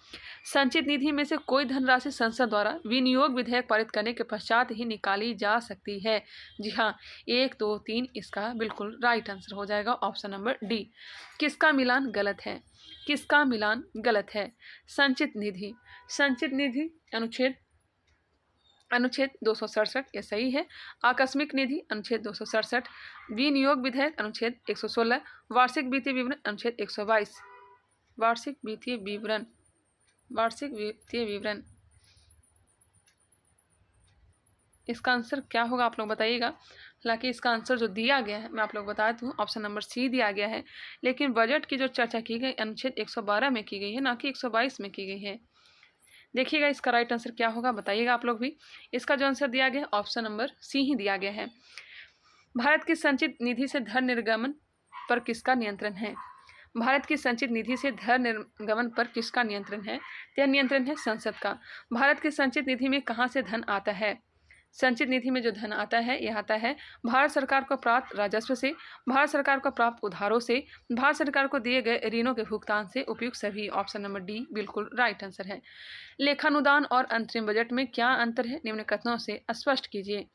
संचित निधि में से कोई धनराशि संसद द्वारा विनियोग विधेयक पारित करने के पश्चात ही निकाली जा सकती है। जी हाँ, 1, 2, 3 इसका बिल्कुल राइट आंसर हो जाएगा ऑप्शन नंबर डी। किसका मिलान गलत है? किसका मिलान गलत है? संचित निधि, संचित निधि अनुच्छेद 267 यह सही है। आकस्मिक निधि अनुच्छेद 267, विनियोग विधेयक अनुच्छेद 116, वार्षिक वित्तीय विवरण अनुच्छेद 122। वार्षिक वित्तीय विवरण इसका आंसर क्या होगा आप लोग बताइएगा। हालांकि इसका आंसर जो दिया गया है मैं आप लोग बता दूँ, ऑप्शन नंबर सी दिया गया है। लेकिन बजट की जो चर्चा की गई अनुच्छेद 112 में की गई है, ना कि 122 में की गई है। देखिएगा इसका राइट आंसर क्या होगा, बताइएगा आप लोग भी। इसका जो आंसर दिया गया है ऑप्शन नंबर सी ही दिया गया है। भारत की संचित निधि से धन निर्गमन पर किसका नियंत्रण है? भारत की संचित निधि से धन निर्गमन पर किसका नियंत्रण है? यह नियंत्रण है संसद का। भारत की संचित निधि में कहाँ से धन आता है? संचित निधि में जो धन आता है यह आता है भारत सरकार को प्राप्त राजस्व से, भारत सरकार को प्राप्त उधारों से, भारत सरकार को दिए गए ऋणों के भुगतान से। उपयुक्त सभी। ऑप्शन नंबर डी बिल्कुल राइट आंसर है। लेखानुदान और अंतरिम बजट में क्या अंतर है? निम्न कथनों से स्पष्ट कीजिए।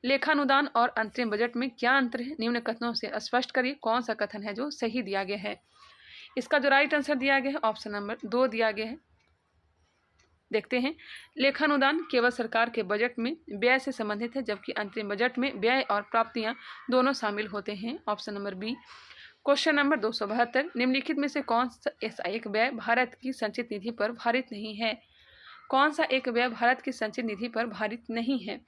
लेखानुदान और अंतरिम बजट में क्या अंतर है? निम्न कथनों से स्पष्ट करिए। कौन सा कथन है जो सही दिया गया है? इसका जो राइट आंसर दिया गया है ऑप्शन नंबर 2 दिया गया है। देखते हैं, लेखानुदान केवल सरकार के बजट में व्यय से संबंधित है, जबकि अंतरिम बजट में व्यय और प्राप्तियां दोनों शामिल होते हैं। Option number B. Question number 272, निम्नलिखित में से कौन सा ऐसा एक व्यय भारत की संचित निधि पर भारित नहीं है? कौन सा एक व्यय भारत की संचित निधि पर भारित नहीं है?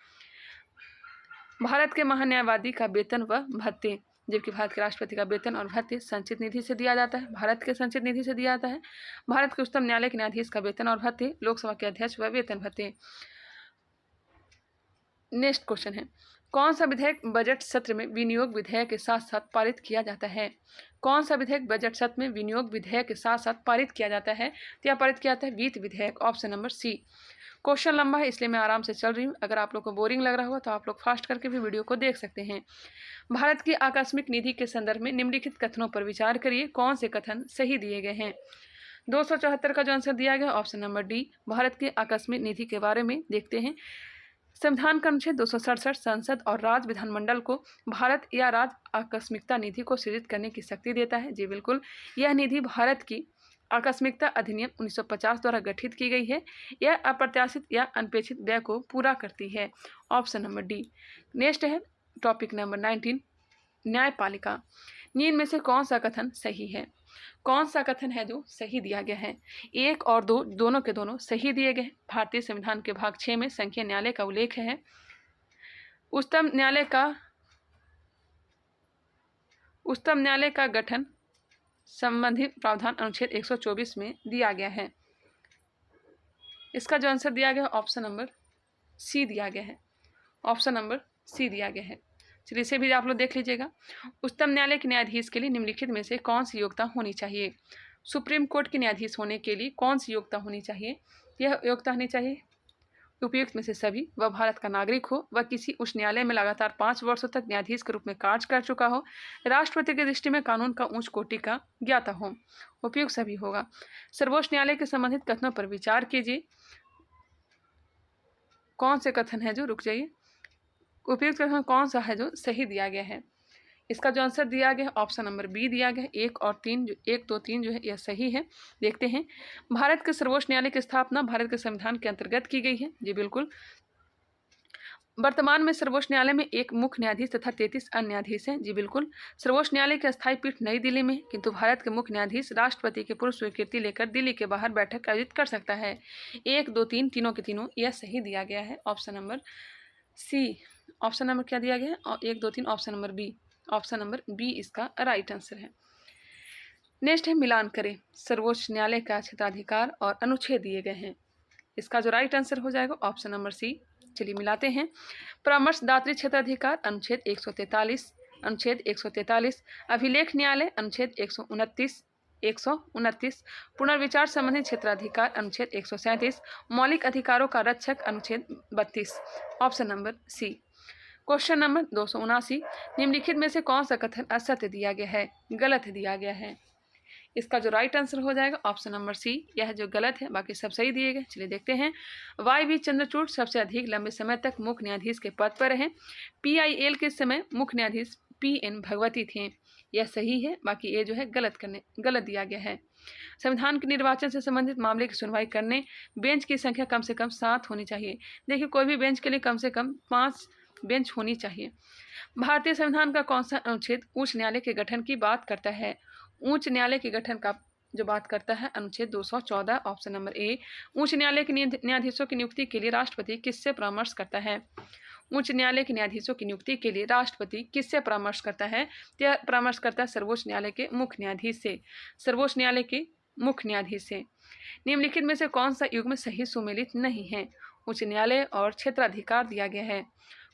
भारत के महान्यायवादी का वेतन व भत्ते, जबकि भारत के राष्ट्रपति का वेतन और भत्ते संचित निधि से दिया जाता है, भारत के संचित निधि से दिया जाता है। भारत के उच्चतम न्यायालय के न्यायाधीश का वेतन और भत्ते, लोकसभा के अध्यक्ष व वेतन भत्ते। नेक्स्ट क्वेश्चन है, कौन सा विधेयक बजट सत्र में विनियोग विधेयक के साथ साथ पारित किया जाता है? कौन सा विधेयक बजट सत्र में विनियोग विधेयक के साथ साथ पारित किया जाता है? तो यह पारित किया जाता है वित्त विधेयक। Option number C. क्वेश्चन लंबा है इसलिए मैं आराम से चल रही हूँ। अगर आप लोग को बोरिंग लग रहा होगा तो आप लोग फास्ट करके भी वीडियो को देख सकते हैं। भारत की आकस्मिक निधि के संदर्भ में निम्नलिखित कथनों पर विचार करिए। कौन से कथन सही दिए गए हैं? 274 का जो आंसर दिया गया ऑप्शन नंबर डी। भारत की आकस्मिक निधि के बारे में देखते हैं। संविधान का अनुच्छेद 267 संसद और राज्य विधानमंडल को भारत या राज्य आकस्मिकता निधि को सृजित करने की शक्ति देता है। जी बिल्कुल, यह निधि भारत की आकस्मिकता अधिनियम 1950 द्वारा गठित की गई है। यह अप्रत्याशित या अनपेक्षित व्यय को पूरा करती है। Option number D. नेक्स्ट है टॉपिक नंबर 19, न्यायपालिका। निम्न में से कौन सा कथन सही है? कौन सा कथन है जो सही दिया गया है? 1 और 2 दोनों के दोनों सही दिए गए। भारतीय संविधान के भाग 6 में संघीय न्यायालय का उल्लेख है। उच्चतम न्यायालय का गठन संबंधित प्रावधान अनुच्छेद 124 में दिया गया है। इसका जो आंसर दिया गया है ऑप्शन नंबर सी दिया गया है। ऑप्शन नंबर सी दिया गया है। चलिए इसे भी आप लोग देख लीजिएगा। उच्चतम न्यायालय के न्यायाधीश के लिए निम्नलिखित में से कौन सी योग्यता होनी चाहिए? सुप्रीम कोर्ट के न्यायाधीश होने के लिए कौन सी योग्यता होनी चाहिए? यह योग्यता होनी चाहिए उपयुक्त में से सभी। वह भारत का नागरिक हो, वह किसी उच्च न्यायालय में लगातार 5 वर्षों तक न्यायाधीश के रूप में कार्य कर चुका हो, राष्ट्रपति की दृष्टि में कानून का उच्च कोटि का ज्ञाता हो। उपयुक्त सभी होगा। सर्वोच्च न्यायालय के संबंधित कथनों पर विचार कीजिए। कौन से कथन है जो रुक जाइए, उपयुक्त कथन कौन सा है जो सही दिया गया है? इसका जो आंसर दिया गया है ऑप्शन नंबर बी दिया गया है। 1 और 3 जो 1, 2, 3 जो है यह सही है। देखते हैं, भारत के सर्वोच्च न्यायालय की स्थापना भारत के संविधान के अंतर्गत की गई है। जी बिल्कुल, वर्तमान में सर्वोच्च न्यायालय में एक मुख्य न्यायाधीश तथा 33 अन्य न्यायाधीश हैं। जी बिल्कुल, सर्वोच्च न्यायालय की अस्थायी पीठ नई दिल्ली में है, किंतु भारत के मुख्य न्यायाधीश राष्ट्रपति की पूर्व स्वीकृति लेकर दिल्ली के बाहर बैठक आयोजित कर सकता है। 1, 2, 3 तीनों के तीनों यह सही दिया गया है। Option number C. Option number क्या दिया गया है? 1, 2, 3 option number B. Option number B इसका राइट आंसर है। नेक्स्ट है मिलान करें। सर्वोच्च न्यायालय का क्षेत्राधिकार और अनुच्छेद दिए गए हैं। इसका जो राइट आंसर हो जाएगा ऑप्शन नंबर सी। चलिए मिलाते हैं। परामर्शदात्री क्षेत्राधिकार अनुच्छेद 143, अनुच्छेद 143, अभिलेख न्यायालय अनुच्छेद 129, पुनर्विचार संबंधी क्षेत्राधिकार अनुच्छेद 137, मौलिक अधिकारों का रक्षक अनुच्छेद 32। Option number C. Question number 279, निम्नलिखित में से कौन सा कथन असत्य दिया गया है, गलत दिया गया है? इसका जो राइट आंसर हो जाएगा ऑप्शन नंबर सी। यह जो गलत है, बाकी सब सही दिए गए। चलिए देखते हैं। वाई चंद्रचूड़ सबसे अधिक लंबे समय तक मुख्य न्यायाधीश के पद पर रहे। PIL के समय मुख्य न्यायाधीश PN भगवती थे। यह सही है, बाकी ये जो है गलत दिया गया है। संविधान के निर्वाचन से संबंधित मामले की सुनवाई करने बेंच की संख्या कम से कम 7 होनी चाहिए। देखिए, कोई भी बेंच के लिए कम से कम 5 बेंच होनी चाहिए। भारतीय संविधान का कौन सा अनुच्छेद उच्च न्यायालय के गठन की बात करता है? उच्च न्यायालय के गठन का जो बात करता है अनुच्छेद 214। Option number A. उच्च न्यायालय के न्यायाधीशों की नियुक्ति के लिए राष्ट्रपति किससे परामर्श करता है? उच्च न्यायालय के न्यायाधीशों की नियुक्ति के लिए राष्ट्रपति किससे परामर्श करता है? यह परामर्श करता है सर्वोच्च न्यायालय के मुख्य न्यायाधीश से। सर्वोच्च न्यायालय के मुख्य न्यायाधीश से। निम्नलिखित में से कौन सा युग्म सही सुमेलित नहीं है? उच्च न्यायालय और क्षेत्राधिकार दिया गया है।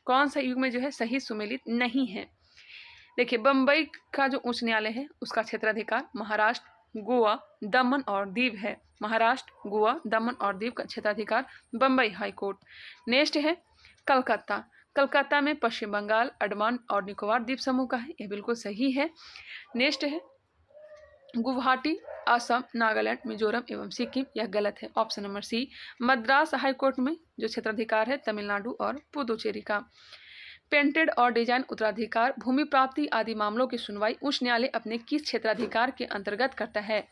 कौन सा युग्म जो है सही सुमेलित नहीं है? देखिए, बम्बई का जो उच्च न्यायालय है उसका क्षेत्राधिकार महाराष्ट्र, गोवा, दमन और दीव है। महाराष्ट्र, गोवा, दमन और दीव का क्षेत्राधिकार बम्बई हाई कोर्ट। नेक्स्ट है कलकत्ता। कलकत्ता में पश्चिम बंगाल, अंडमान और निकोबार द्वीप समूह का है। यह बिल्कुल सही है। नेक्स्ट है गुवाहाटी, असम, नागालैंड, मिजोरम एवं सिक्किम। यह गलत है। Option number C. Madras high court में जो क्षेत्राधिकार है तमिलनाडु और पुदुचेरी का। पेटेंट और डिजाइन उत्तराधिकार, भूमि प्राप्ति आदि मामलों की सुनवाई उच्च न्यायालय अपने किस क्षेत्राधिकार के अंतर्गत करता है?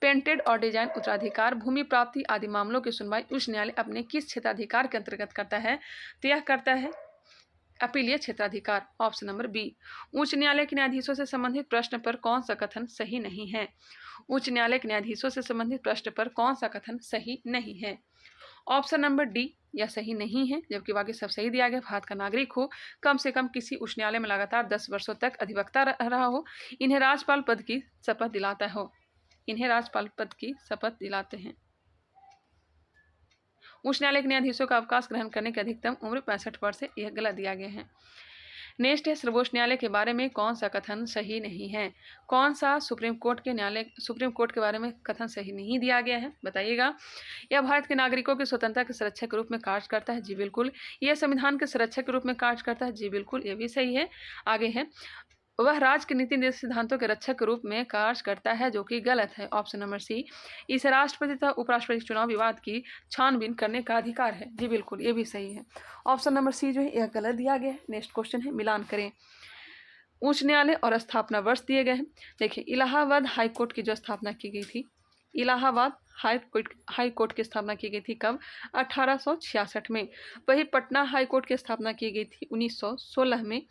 पेटेंट और डिजाइन उत्तराधिकार, भूमि प्राप्ति आदि मामलों की सुनवाई उच्च न्यायालय अपने किस क्षेत्राधिकार के अंतर्गत करता है? तो यह करता है अपीलीय क्षेत्राधिकार। Option number B. उच्च न्यायालय के न्यायाधीशों से संबंधित प्रश्न पर कौन सा कथन सही नहीं है? उच्च न्यायालय के न्यायाधीशों से संबंधित प्रश्न पर कौन सा कथन सही नहीं है? ऑप्शन नंबर डी, यह सही नहीं है, जबकि बाकी सब सही दिया गया। भारत का नागरिक हो, कम से कम किसी उच्च न्यायालय में लगातार 10 वर्षों तक अधिवक्ता रहा हो, इन्हें राज्यपाल पद की शपथ दिलाता हो, इन्हें राज्यपाल पद की शपथ दिलाते हैं। उच्च न्यायालय के न्यायाधीशों का अवकाश ग्रहण करने की अधिकतम उम्र 65 वर्ष है। यह गलत दिया गया है। नेक्स्ट है सर्वोच्च न्यायालय के बारे में कौन सा कथन सही नहीं है? कौन सा सुप्रीम कोर्ट के बारे में कथन सही नहीं दिया गया है, बताइएगा। यह भारत के नागरिकों की स्वतंत्रता के संरक्षक के रूप में कार्य करता है। जी बिल्कुल। यह संविधान के संरक्षक के रूप में कार्य करता है। जी बिल्कुल, यह भी सही है। आगे है वह राज्य के नीति निर्देश सिद्धांतों के रक्षक के रूप में कार्य करता है, जो कि गलत है। Option number C. इसे राष्ट्रपति तथा उपराष्ट्रपति चुनाव विवाद की छानबीन करने का अधिकार है। जी बिल्कुल, ये भी सही है। ऑप्शन नंबर सी जो है यह गलत दिया गया है। नेक्स्ट क्वेश्चन है मिलान करें। उच्च न्यायालय और स्थापना वर्ष दिए गए हैं। देखिए, इलाहाबाद हाई कोर्ट की जो स्थापना की गई थी, इलाहाबाद हाई कोर्ट की स्थापना की गई थी कब? 1866 में। वही पटना हाई कोर्ट की स्थापना की गई थी 1916 में।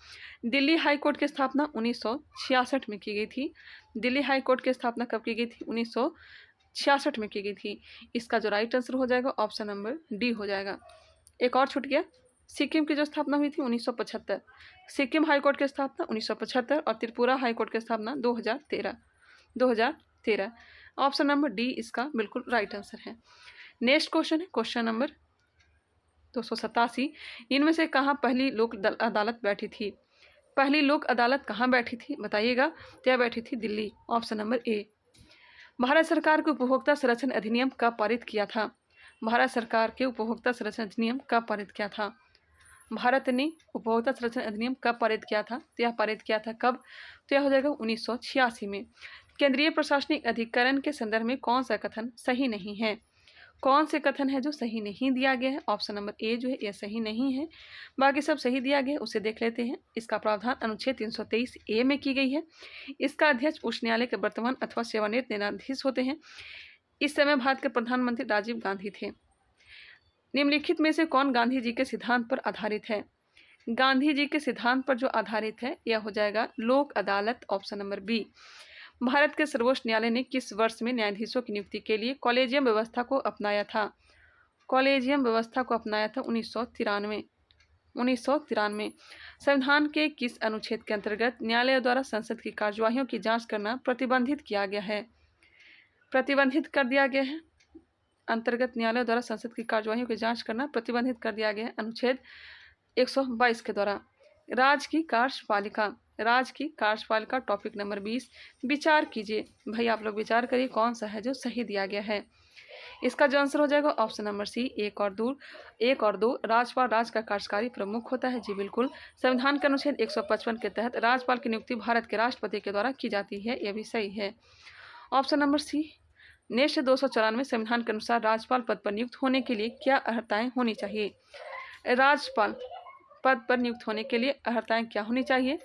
दिल्ली हाई कोर्ट की स्थापना 1966 में की गई थी। दिल्ली हाई कोर्ट की स्थापना कब की गई थी? 1966 में की गई थी। इसका जो राइट आंसर हो जाएगा ऑप्शन नंबर डी हो जाएगा। एक और छूट गया। सिक्किम की जो स्थापना हुई थी 1975। सिक्किम हाई कोर्ट की स्थापना 1975 और त्रिपुरा हाई कोर्ट की स्थापना 2013। ऑप्शन नंबर डी इसका बिल्कुल राइट आंसर है। नेक्स्ट क्वेश्चन है क्वेश्चन नंबर 287। इनमें से कहाँ पहली लोक अदालत बैठी थी? पहली लोक अदालत कहाँ बैठी थी, बताइएगा। तो यह बैठी थी Delhi. Option number A. Bharat सरकार के उपभोक्ता संरक्षण अधिनियम कब पारित किया था? भारत सरकार के उपभोक्ता संरक्षण अधिनियम कब पारित किया था? भारत ने उपभोक्ता संरक्षण अधिनियम कब पारित किया था? तो यह पारित किया था कब? तो यह हो जाएगा 1986 में। केंद्रीय प्रशासनिक अधिकरण के संदर्भ में कौन सा कथन सही नहीं है? कौन से कथन है जो सही नहीं दिया गया है? ऑप्शन नंबर ए जो है यह सही नहीं है, बाकी सब सही दिया गया है। उसे देख लेते हैं। इसका प्रावधान अनुच्छेद 323 ए में की गई है। इसका अध्यक्ष उच्च न्यायालय के वर्तमान अथवा सेवानिवृत्त न्यायाधीश होते हैं। इस समय भारत के प्रधानमंत्री राजीव गांधी थे। निम्नलिखित में से कौन गांधी जी के सिद्धांत पर आधारित है? गांधी जी के सिद्धांत पर जो आधारित है यह हो जाएगा लोक अदालत, ऑप्शन नंबर बी। भारत के सर्वोच्च न्यायालय ने किस वर्ष में न्यायाधीशों की नियुक्ति के लिए कॉलेजियम व्यवस्था को अपनाया था? कॉलेजियम व्यवस्था को अपनाया था 1993। संविधान के किस अनुच्छेद के अंतर्गत न्यायालय द्वारा संसद की कार्यवाहियों की जांच करना प्रतिबंधित किया गया है? प्रतिबंधित कर दिया गया है। अंतर्गत न्यायालय द्वारा संसद की कार्यवाहियों की जांच करना प्रतिबंधित कर दिया गया है अनुच्छेद 122 के द्वारा। राज्य की कार्यपालिका टॉपिक नंबर 20। विचार कीजिए भाई, आप लोग विचार करिए कौन सा है जो सही दिया गया है। इसका जो आंसर हो जाएगा ऑप्शन नंबर सी, 1 और 2। राज्यपाल राज्य का कार्यकारी प्रमुख होता है। जी बिल्कुल। संविधान के अनुच्छेद 155 के तहत राज्यपाल की नियुक्ति भारत के राष्ट्रपति के द्वारा की जाती है। यह भी सही है। ऑप्शन नंबर सी, नेक्स्ट 294 संविधान के अनुसार राज्यपाल पद पर नियुक्त होने के लिए क्या अर्हताएं होनी चाहिए? राज्यपाल पद पर नियुक्त होने के लिए अर्हताएं क्या होनी चाहिए?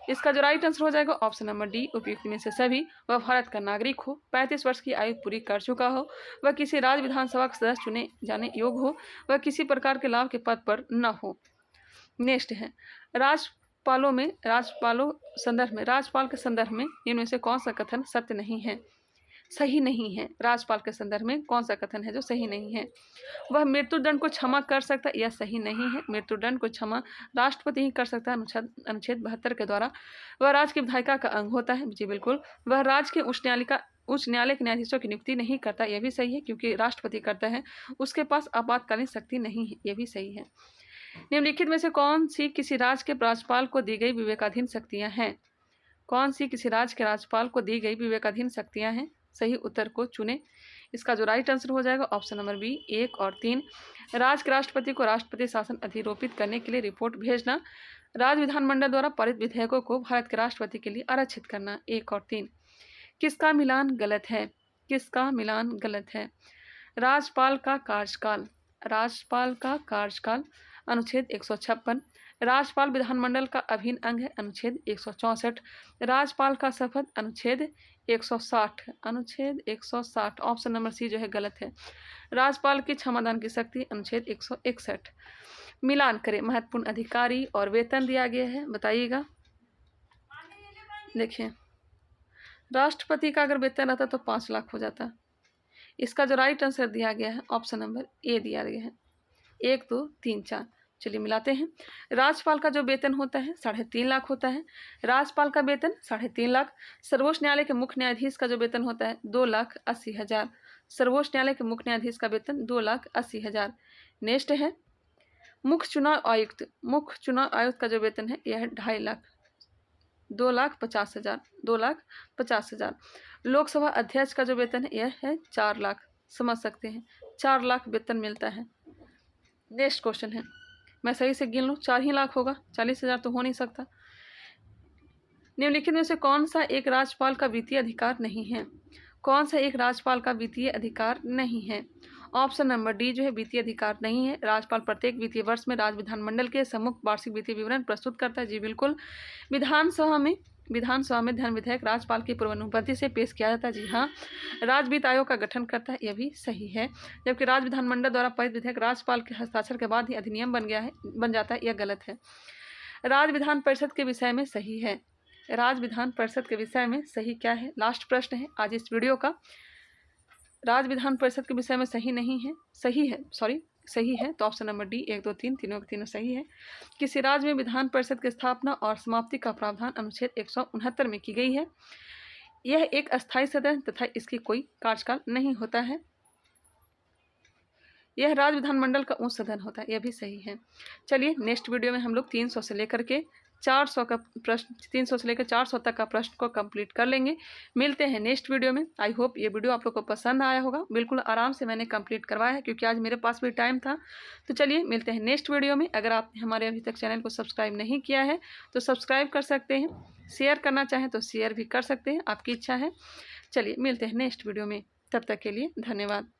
इसका जो राइट आंसर हो जाएगा ऑप्शन नंबर डी, उपयुक्त में से सभी। वह भारत का नागरिक हो, 35 वर्ष की आयु पूरी कर चुका हो, वह किसी राज्य विधानसभा का सदस्य चुने जाने योग्य हो, वह किसी प्रकार के लाभ के पद पर न हो। नेक्स्ट है राज्यपाल के संदर्भ में इनमें से कौन सा कथन सत्य नहीं है, सही नहीं है? राज्यपाल के संदर्भ में कौन सा कथन है जो सही नहीं है? वह मृत्युदंड को क्षमा कर सकता है, यह सही नहीं है। मृत्युदंड को क्षमा राष्ट्रपति ही कर सकता है अनुच्छेद 72 के द्वारा। वह राज्य की विधायिका का अंग होता है। जी बिल्कुल। वह राज्य के उच्च न्यायालय के न्यायाधीशों की नियुक्ति नहीं करता, यह भी सही है, क्योंकि राष्ट्रपति करता है। उसके पास आपातकालीन शक्ति नहीं है, यह भी सही है। निम्नलिखित में से कौन सी किसी राज्य के राज्यपाल को दी गई विवेकाधीन शक्तियां हैं? कौन सी किसी राज्य के राज्यपाल को दी गई विवेकाधीन शक्तियां हैं? सही उत्तर को चुने। इसका जो राइट आंसर हो जाएगा ऑप्शन नंबर बी, 1 और 3। राज्य के राष्ट्रपति को राष्ट्रपति शासन अधिरोपित करने के लिए रिपोर्ट भेजना, राज्य विधानमंडल द्वारा पारित विधेयकों को भारत के राष्ट्रपति के लिए आरक्षित करना। 1 और 3। किसका मिलान गलत है? किसका मिलान गलत है? राज्यपाल का कार्यकाल अनुच्छेद 156। राज्यपाल विधानमंडल का अभिन्न अंग है अनुच्छेद 164। राज्यपाल का शपथ अनुच्छेद 160। ऑप्शन नंबर सी जो है गलत है। राज्यपाल की क्षमादान की शक्ति अनुच्छेद 161। मिलान करें। महत्वपूर्ण अधिकारी और वेतन दिया गया है, बताइएगा। देखिए, राष्ट्रपति का अगर वेतन रहता तो 5 लाख हो जाता। इसका जो राइट आंसर दिया गया है ऑप्शन नंबर ए दिया गया है, 1, 2, 3, 4। चलिए मिलाते हैं। राज्यपाल का जो वेतन होता है 3.5 लाख होता है। राज्यपाल का वेतन 3.5 लाख। सर्वोच्च न्यायालय के मुख्य न्यायाधीश का जो वेतन होता है 2,80,000। सर्वोच्च न्यायालय के मुख्य न्यायाधीश का वेतन 2,80,000। नेक्स्ट है मुख्य चुनाव आयुक्त का जो वेतन है यह है 2.5 लाख, 2,50,000। लोकसभा अध्यक्ष का जो वेतन है यह है 4 लाख। समझ सकते हैं, 4 लाख वेतन मिलता है। नेक्स्ट क्वेश्चन है, मैं सही से गिन लूँ, 4 ही लाख होगा, 40,000 तो हो नहीं सकता। निम्नलिखित में से कौन सा एक राज्यपाल का वित्तीय अधिकार नहीं है? कौन सा एक राज्यपाल का वित्तीय अधिकार नहीं है? ऑप्शन नंबर डी जो है वित्तीय अधिकार नहीं है। राज्यपाल प्रत्येक वित्तीय वर्ष में राज्य विधानमंडल के सम्मुख वार्षिक वित्तीय विवरण प्रस्तुत करता है। जी बिल्कुल। विधानसभा में धन विधेयक राज्यपाल की पूर्वानुमति से पेश किया जाता है। जी हाँ। राज्य वित्त आयोग का गठन करता है, यह भी सही है। जबकि राज्य विधानमंडल द्वारा पारित विधेयक राज्यपाल के हस्ताक्षर के बाद ही अधिनियम बन जाता है, यह गलत है। राज्य विधान परिषद के विषय में सही है। राज्य विधान परिषद के विषय में सही क्या है? लास्ट प्रश्न है आज इस वीडियो का। राज्य विधान परिषद के विषय में सही नहीं है, सही है तो ऑप्शन नंबर डी, 1, 2, 3 तीनों के तीनों सही है। किसी राज्य में विधान परिषद की स्थापना और समाप्ति का प्रावधान अनुच्छेद 169 में की गई है। यह एक अस्थायी सदन तथा इसकी कोई कार्यकाल नहीं होता है। यह राज्य विधानमंडल का उच्च सदन होता है, यह भी सही है। चलिए नेक्स्ट वीडियो में हम लोग 300 से लेकर 400 तक का प्रश्न को कंप्लीट कर लेंगे। मिलते हैं नेक्स्ट वीडियो में। आई होप ये वीडियो आप लोग को पसंद आया होगा। बिल्कुल आराम से मैंने कंप्लीट करवाया है क्योंकि आज मेरे पास भी टाइम था। तो चलिए मिलते हैं नेक्स्ट वीडियो में। अगर आपने हमारे अभी तक चैनल को सब्सक्राइब नहीं किया है तो सब्सक्राइब कर सकते हैं, शेयर करना चाहें तो शेयर भी कर सकते हैं, आपकी इच्छा है। चलिए मिलते हैं नेक्स्ट वीडियो में, तब तक के लिए धन्यवाद।